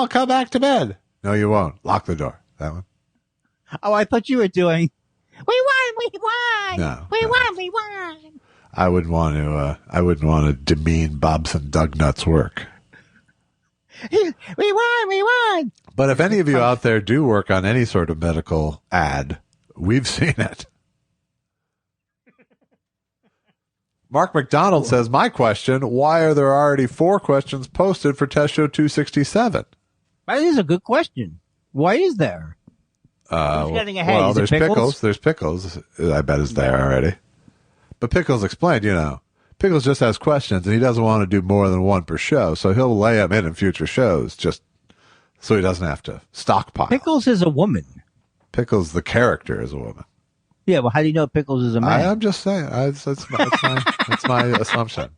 come back to bed. No, you won't. Lock the door. That one. Oh, I thought you were doing, we won. No. We won. I wouldn't want to demean Bobson Dugnut's work. We won. But if any of you out there do work on any sort of medical ad, we've seen it. Mark McDonald says, my question, why are there already 4 questions posted for Test Show 267? That is a good question. Why is there? Who's getting ahead? Well, Is it there's Pickles. There's Pickles. I bet is there already. But Pickles explained, Pickles just has questions, and he doesn't want to do more than one per show, so he'll lay them in future shows just so he doesn't have to stockpile. Pickles is a woman. Pickles, the character, is a woman. Yeah, well, how do you know Pickles is a man? I'm just saying. That's my assumption.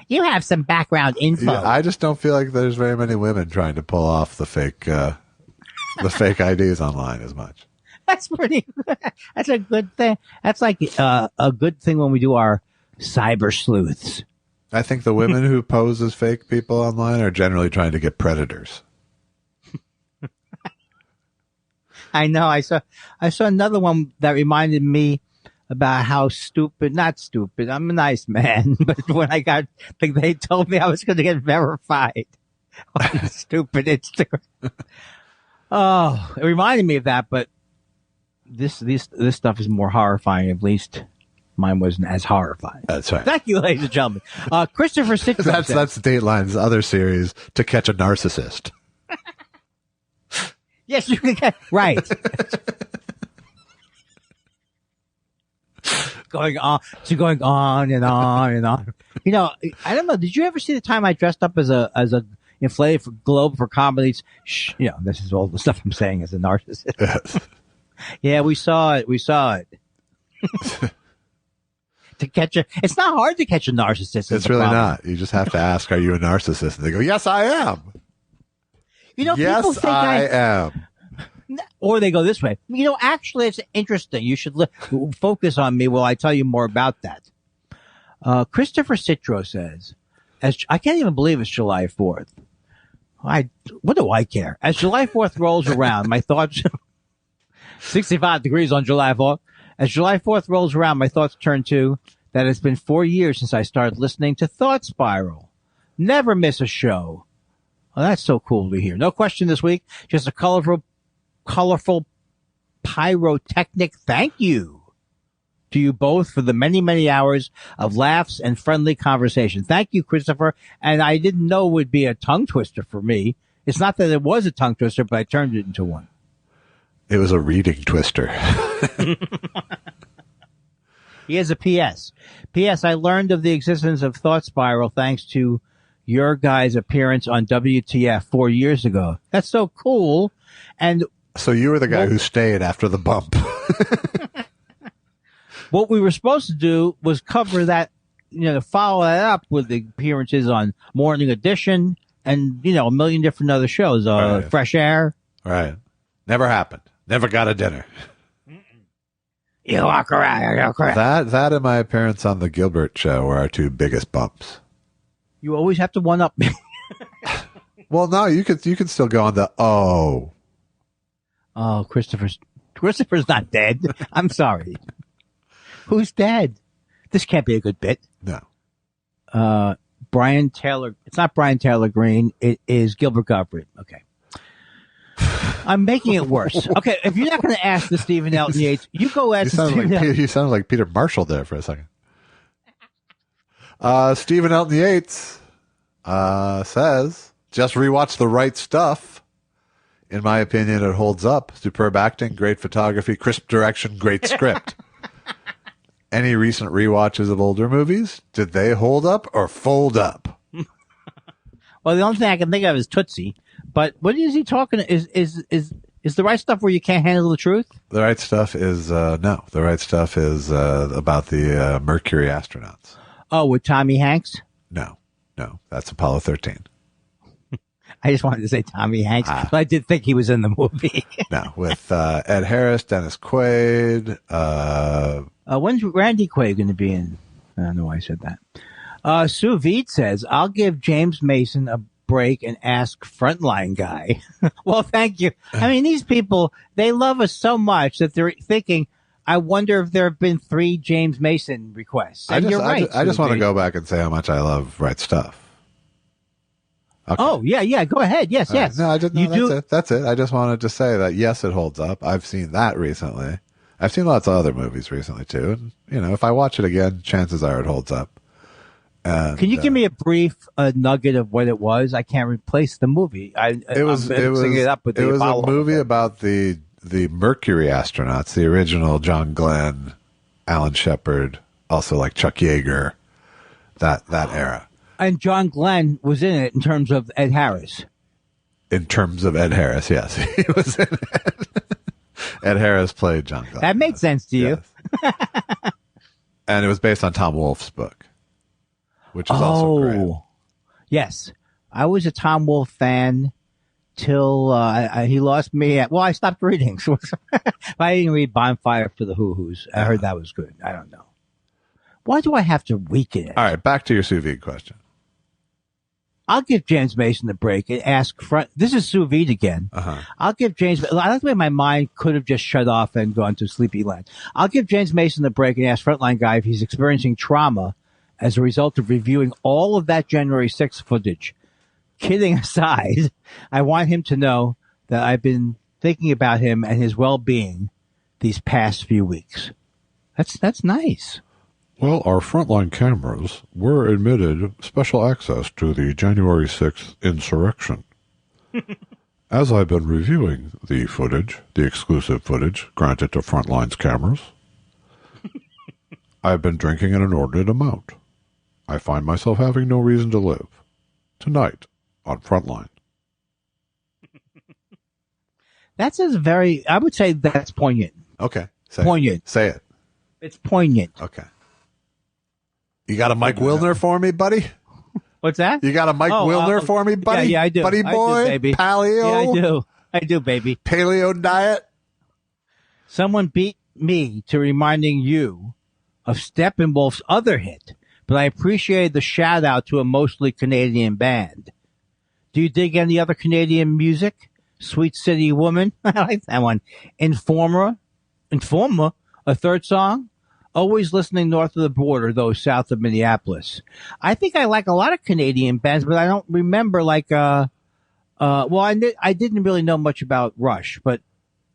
You have some background info. Yeah, I just don't feel like there's very many women trying to pull off the fake IDs online as much. That's that's a good thing. That's like a good thing when we do our cyber sleuths. I think the women who pose as fake people online are generally trying to get predators. I know. I saw another one that reminded me about how not stupid. I'm a nice man, but when they told me I was going to get verified on stupid Instagram. Oh, it reminded me of that, but this stuff is more horrifying. At least mine wasn't as horrifying. That's right. Thank you, ladies and gentlemen. Christopher Citro. That's Dateline's other series, To Catch a Narcissist. Yes, you can get right. Going on and on and on. I don't know. Did you ever see the time I dressed up as a inflated globe for comedies? This is all the stuff I'm saying as a narcissist. Yes. Yeah, we saw it. It's not hard to catch a narcissist. It's really not. You just have to ask, are you a narcissist? And they go, yes, I am. People Yes, think I am. Or they go this way. Actually, it's interesting. You should focus on me while I tell you more about that. Christopher Citro says, I can't even believe it's July 4th. What do I care? As July 4th rolls around, my thoughts, 65 degrees on July 4th. As July 4th rolls around, my thoughts turn to that it's been 4 years since I started listening to Thought Spiral. Never miss a show. Oh, that's so cool to hear. No question this week. Just a colorful pyrotechnic thank you to you both for the many, many hours of laughs and friendly conversation. Thank you, Christopher. And I didn't know it would be a tongue twister for me. It's not that it was a tongue twister, but I turned it into one. It was a reading twister. Here's a P.S. P.S. I learned of the existence of Thought Spiral thanks to your guys' appearance on WTF 4 years ago. That's so cool. And so you were the guy who stayed after the bump. What we were supposed to do was cover that, follow that up with the appearances on Morning Edition and, a million different other shows. Right. Fresh Air. Right. Never happened. Never got a dinner. You walk around. That and my appearance on the Gilbert Show were our 2 biggest bumps. You always have to one up me. Well, no, you can still go on the Oh, Christopher's not dead. I'm sorry. Who's dead? This can't be a good bit. No. Brian Taylor. It's not Brian Taylor Green. It is Gilbert Gottfried. Okay. I'm making it worse. Okay, if you're not going to ask the Stephen Elton Yates, you go ask Stephen Elton. You sounded like Peter Marshall there for a second. Stephen Elton Yates says, just rewatch The Right Stuff. In my opinion, it holds up. Superb acting, great photography, crisp direction, great script. Any recent rewatches of older movies? Did they hold up or fold up? Well, the only thing I can think of is Tootsie. But what is he talking? Is The Right Stuff where you can't handle the truth? The Right Stuff is no. The Right Stuff is about the Mercury astronauts. Oh, with Tommy Hanks? No. No, that's Apollo 13. I just wanted to say Tommy Hanks, but I did think he was in the movie. No, with Ed Harris, Dennis Quaid. When's Randy Quaid going to be in? I don't know why I said that. Sous Vide says, I'll give James Mason a break and ask Frontline guy. Well, thank you. I mean, these people, they love us so much that they're thinking, I wonder if there have been 3 James Mason requests. And you're right. I just want to go back and say how much I love Right Stuff. Okay. Oh, yeah. Go ahead. Yes. No, that's it. I just wanted to say that, yes, it holds up. I've seen that recently. I've seen lots of other movies recently, too. And, if I watch it again, chances are it holds up. And, can you give me a brief nugget of what it was? I can't replace the movie. It was a movie about the Mercury astronauts, the original John Glenn, Alan Shepard, also like Chuck Yeager, that era. And John Glenn was in it in terms of Ed Harris. In terms of Ed Harris, yes. He was in it. Ed Harris played John Glenn. That made sense to you. Yes. And it was based on Tom Wolfe's book, which is also great. Yes. I was a Tom Wolfe fan till he lost me at, I stopped reading. So I didn't read Bonfire for the Hoo-Hoos. I heard that was good. I don't know. Why do I have to weaken it? All right, back to your sous vide question. I'll give James Mason a break and ask this is sous vide again. I'll give James, I like the way my mind could have just shut off and gone to sleepy land. I'll give James Mason a break and ask Frontline guy if he's experiencing trauma as a result of reviewing all of that January 6th footage. Kidding aside, I want him to know that I've been thinking about him and his well-being these past few weeks. That's nice. Well, our frontline cameras were admitted special access to the January 6th insurrection. As I've been reviewing the footage, the exclusive footage granted to Frontline's cameras, I've been drinking an inordinate amount. I find myself having no reason to live. Tonight on Frontline. That's I would say that's poignant. Okay. Poignant. Say it. It's poignant. Okay. You got a Mike Wilner for me, buddy? What's that? You got a Mike Wilner for me, buddy? Yeah, I do. Buddy boy? I do, baby. Paleo? Yeah, I do, baby. Paleo diet? Someone beat me to reminding you of Steppenwolf's other hit, but I appreciate the shout out to a mostly Canadian band. Do you dig any other Canadian music? Sweet City Woman? I like that one. Informer, a third song? Always listening north of the border, though south of Minneapolis. I think I like a lot of Canadian bands, but I don't remember I didn't really know much about Rush, but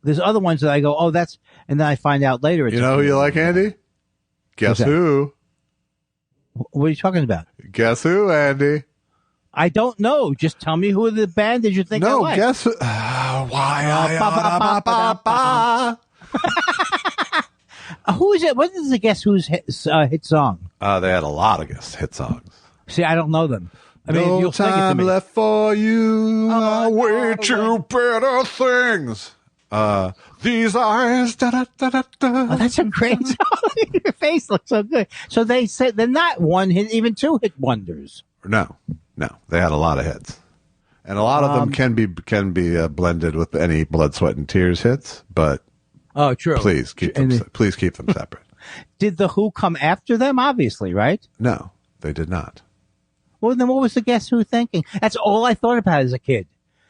there's other ones that I go, and then I find out later. You know who you like, Andy? Guess who? What are you talking about? Guess who, Andy? I don't know. Just tell me who the band is you think I like. Guess who? Who is it? What is the Guess Who's hit song? They had a lot of hit songs. See, I don't know them. I mean, no you'll sing it to time me. left for you. Way too better things. These eyes. Da, da, da, da, da. Oh, that's a great song. Your face looks so good. So they say they're not one hit, even 2-hit wonders. No. They had a lot of hits, and a lot of them can be blended with any Blood, Sweat, and Tears hits. But true. Please keep them separate. Did the Who come after them? Obviously, right? No, they did not. Well, then what was the Guess Who thinking? That's all I thought about as a kid.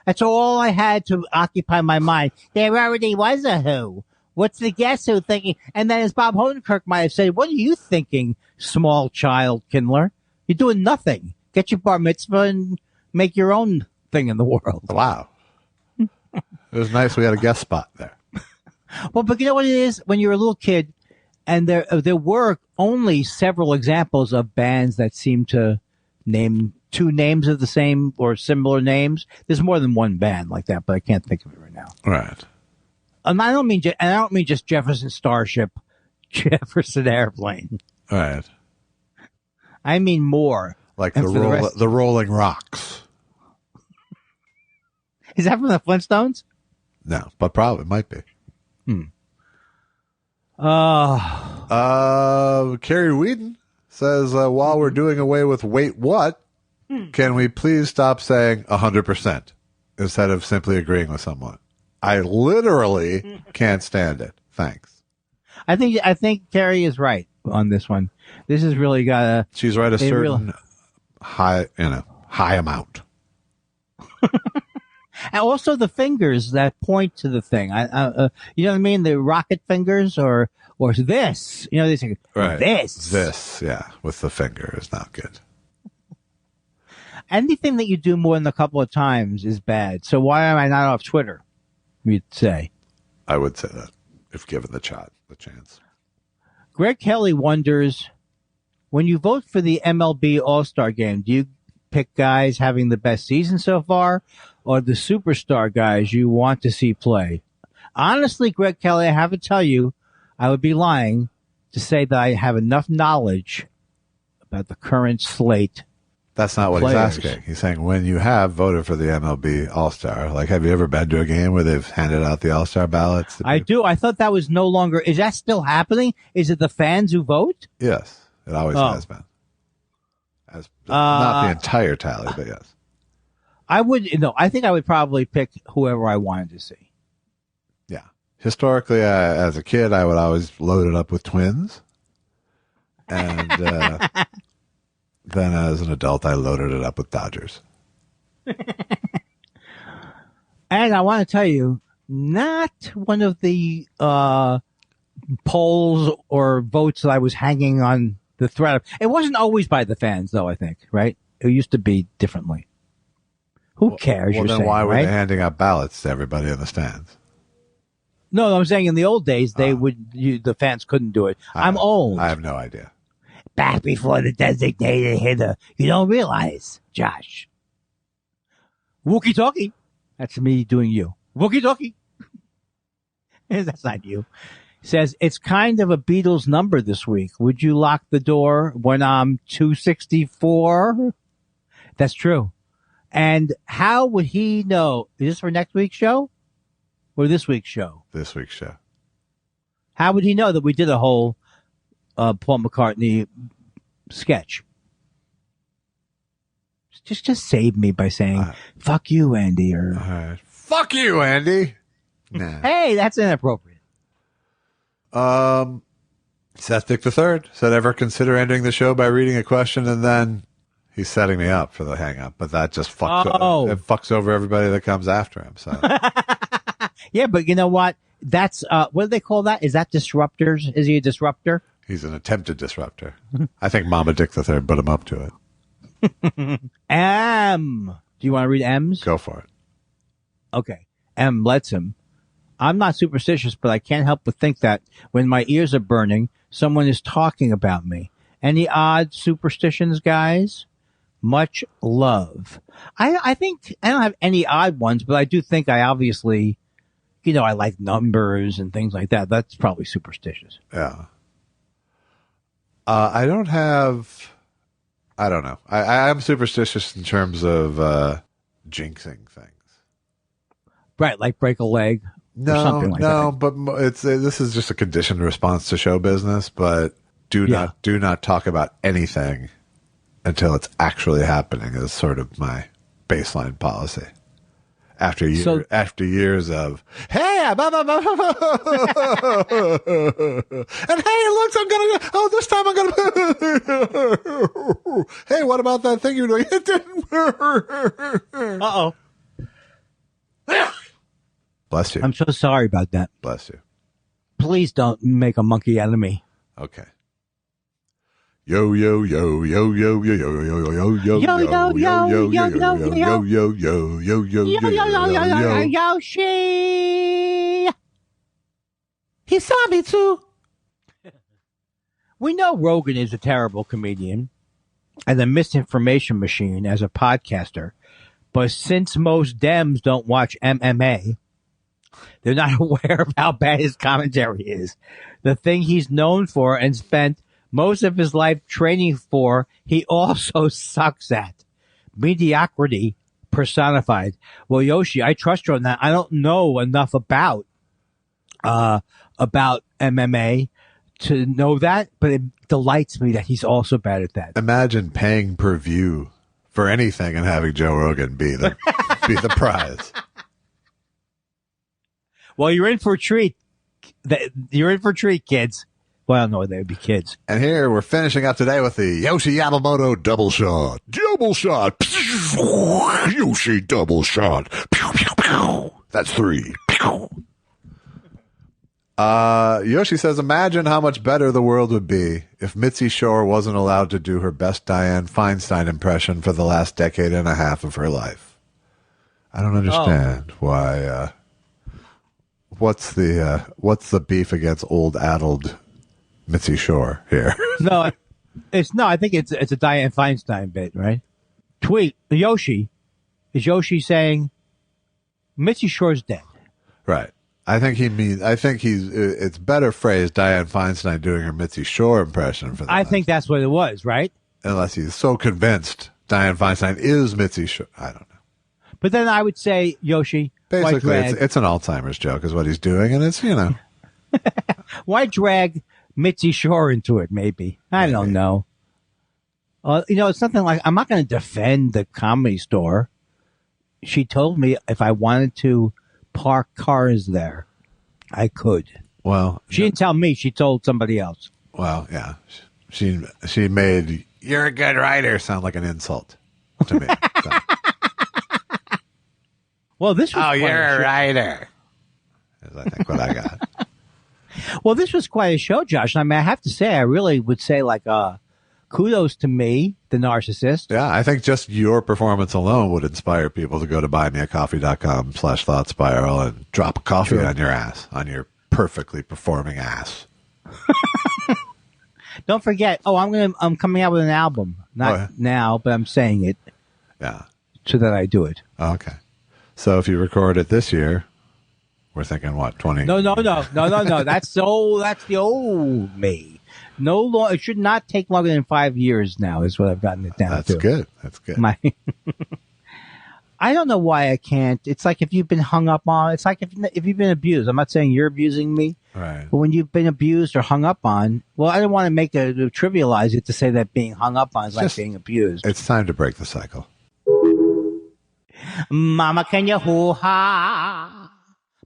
That's all I had to occupy my mind. There already was a Who. What's the Guess Who thinking? And then as Bob Hodenkirk might have said, what are you thinking, small child Kindler? You're doing nothing. Get your bar mitzvah and make your own thing in the world. Wow. It was nice we had a guest spot there. Well, but you know what it is? When you're a little kid, and there were only several examples of bands that seem to name 2 names of the same or similar names. There's more than one band like that, but I can't think of it right now. Right. And I don't mean just Jefferson Starship, Jefferson Airplane. Right. I mean more. Like the Rolling Rocks. Is that from the Flintstones? No, but probably might be. Carrie Whedon says, while we're doing away with Wait What, Can we please stop saying 100% instead of simply agreeing with someone? I literally can't stand it. Thanks. I think Carrie is right on this one. This has really got a. She's right. A certain high amount. And also the fingers that point to the thing. You know what I mean? The rocket fingers or this. You know, they say, Right. This. Yeah, with the finger is not good. Anything that you do more than a couple of times is bad. So why am I not off Twitter? You'd say. I would say that if given the chance. Greg Kelly wonders, when you vote for the MLB All-Star Game, do you pick guys having the best season so far or the superstar guys you want to see play? Honestly, Greg Kelly, I have to tell you, I would be lying to say that I have enough knowledge about the current slate. That's not what players. he's asking. He's saying when you have voted for the MLB All-Star, like have you ever been to a game where they've handed out the All-Star ballots? to I people? do. I thought that was no longer. Is that still happening? Is it the fans who vote? Yes, it always Oh. has been. Not the entire tally, but yes. I think I would probably pick whoever I wanted to see. Yeah. Historically, as a kid, I would always load it up with Twins. And then as an adult, I loaded it up with Dodgers. And I want to tell you, not one of the polls or votes that I was hanging on the thread of. It wasn't always by the fans, though, I think, right? It used to be differently. Who cares? Well, you're then saying, why were right? they handing out ballots to everybody in the stands? No, I'm saying in the old days, the fans couldn't do it. I'm old. I have no idea. Back before the designated hitter. You don't realize, Josh. Wookie talkie. That's me doing you. Wookie talkie. That's not you. Says it's kind of a Beatles number this week. Would you lock the door when I'm 264? That's true. And how would he know? Is this for next week's show or this week's show? This week's show. How would he know that we did a whole Paul McCartney sketch? Just save me by saying, fuck you, Andy. Or, All right. Fuck you, Andy. Nah. hey, that's inappropriate. Seth Dick III said, ever consider ending the show by reading a question and then he's setting me up for the hang up, but that just fucks, it fucks over everybody that comes after him. So Yeah, but you know what? That's, what do they call that? Is that disruptors? Is he a disruptor? he's an attempted disruptor. I think Mama Dick III put him up to it. M. Do you want to read M's? Go for it. Okay. M lets him. I'm not superstitious, but I can't help but think that when my ears are burning, someone is talking about me. Any odd superstitions, guys? Much love. I think I don't have any odd ones, but I do think I obviously, I like numbers and things like that. That's probably superstitious. Yeah. I don't know. I am superstitious in terms of jinxing things. Right, like break a leg or something like that. But this is just a conditioned response to show business. But do not talk about anything until it's actually happening. Is sort of my baseline policy. After years of hey, blah, blah, blah, blah, blah, and hey, look, this time I'm gonna. Hey, what about that thing you're doing? It didn't work. Uh-oh. Bless you. I'm so sorry about that. Bless you. Please don't make a monkey out of me. Okay. Yo yo yo yo yo yo yo yo yo yo yo yo yo Yoshi. He saw me too. We know Rogan is a terrible comedian and a misinformation machine as a podcaster, but since most Dems don't watch MMA, they're not aware of how bad his commentary is. The thing he's known for and spent most of his life training for, he also sucks at. Mediocrity personified. Well, Yoshi, I trust you on that. I don't know enough about MMA to know that, but it delights me that he's also bad at that. Imagine paying per view for anything and having Joe Rogan be the prize. Well, you're in for a treat. You're in for a treat, kids. Well, no, they'd be kids. And here we're finishing up today with the Yoshi Yamamoto double shot. Double shot. Yoshi double shot. Pew, pew, pew. That's 3. Pew. Yoshi says, imagine how much better the world would be if Mitzi Shore wasn't allowed to do her best Dianne Feinstein impression for the last decade and a half of her life. I don't understand why. What's the beef against old addled Mitzi Shore here? No, I think it's a Dianne Feinstein bit, right? Tweet Yoshi. Is Yoshi saying Mitzi Shore's dead? Right. I think it's better phrased Dianne Feinstein doing her Mitzi Shore impression for that. I think that's what it was, right? Unless he's so convinced Dianne Feinstein is Mitzi Shore. I don't know. But then I would say, Yoshi, basically, it's an Alzheimer's joke is what he's doing, and it's, why drag Mitzi Shore into it, maybe? I don't know. It's something like, I'm not going to defend the Comedy Store. She told me if I wanted to park cars there, I could. Well, she didn't tell me. She told somebody else. Well, yeah. She made, you're a good writer, sound like an insult to me. So. Well, this was you're a writer. Is I think what I got. Well, this was quite a show, Josh. I mean, I have to say, I really would say, kudos to me, the narcissist. Yeah, I think just your performance alone would inspire people to go to buymeacoffee.com/thoughtspiral and drop a coffee on your ass, on your perfectly performing ass. Don't forget. I'm coming out with an album. Not now, but I'm saying it. Yeah. So that I do it. Okay. So if you record it this year, we're thinking what, 20? No. That's the old me. No long. It should not take longer than 5 years now. Is what I've gotten it down to. That's good. I don't know why I can't. It's like if you've been hung up on. It's like if you've been abused. I'm not saying you're abusing me. Right. But when you've been abused or hung up on, well, I don't want to trivialize it to say that being hung up on is like being abused. It's time to break the cycle. Mama, can you hoo-ha?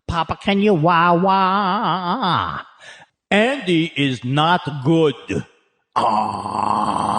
Papa, can you wah-wah? Andy is not good. Ah.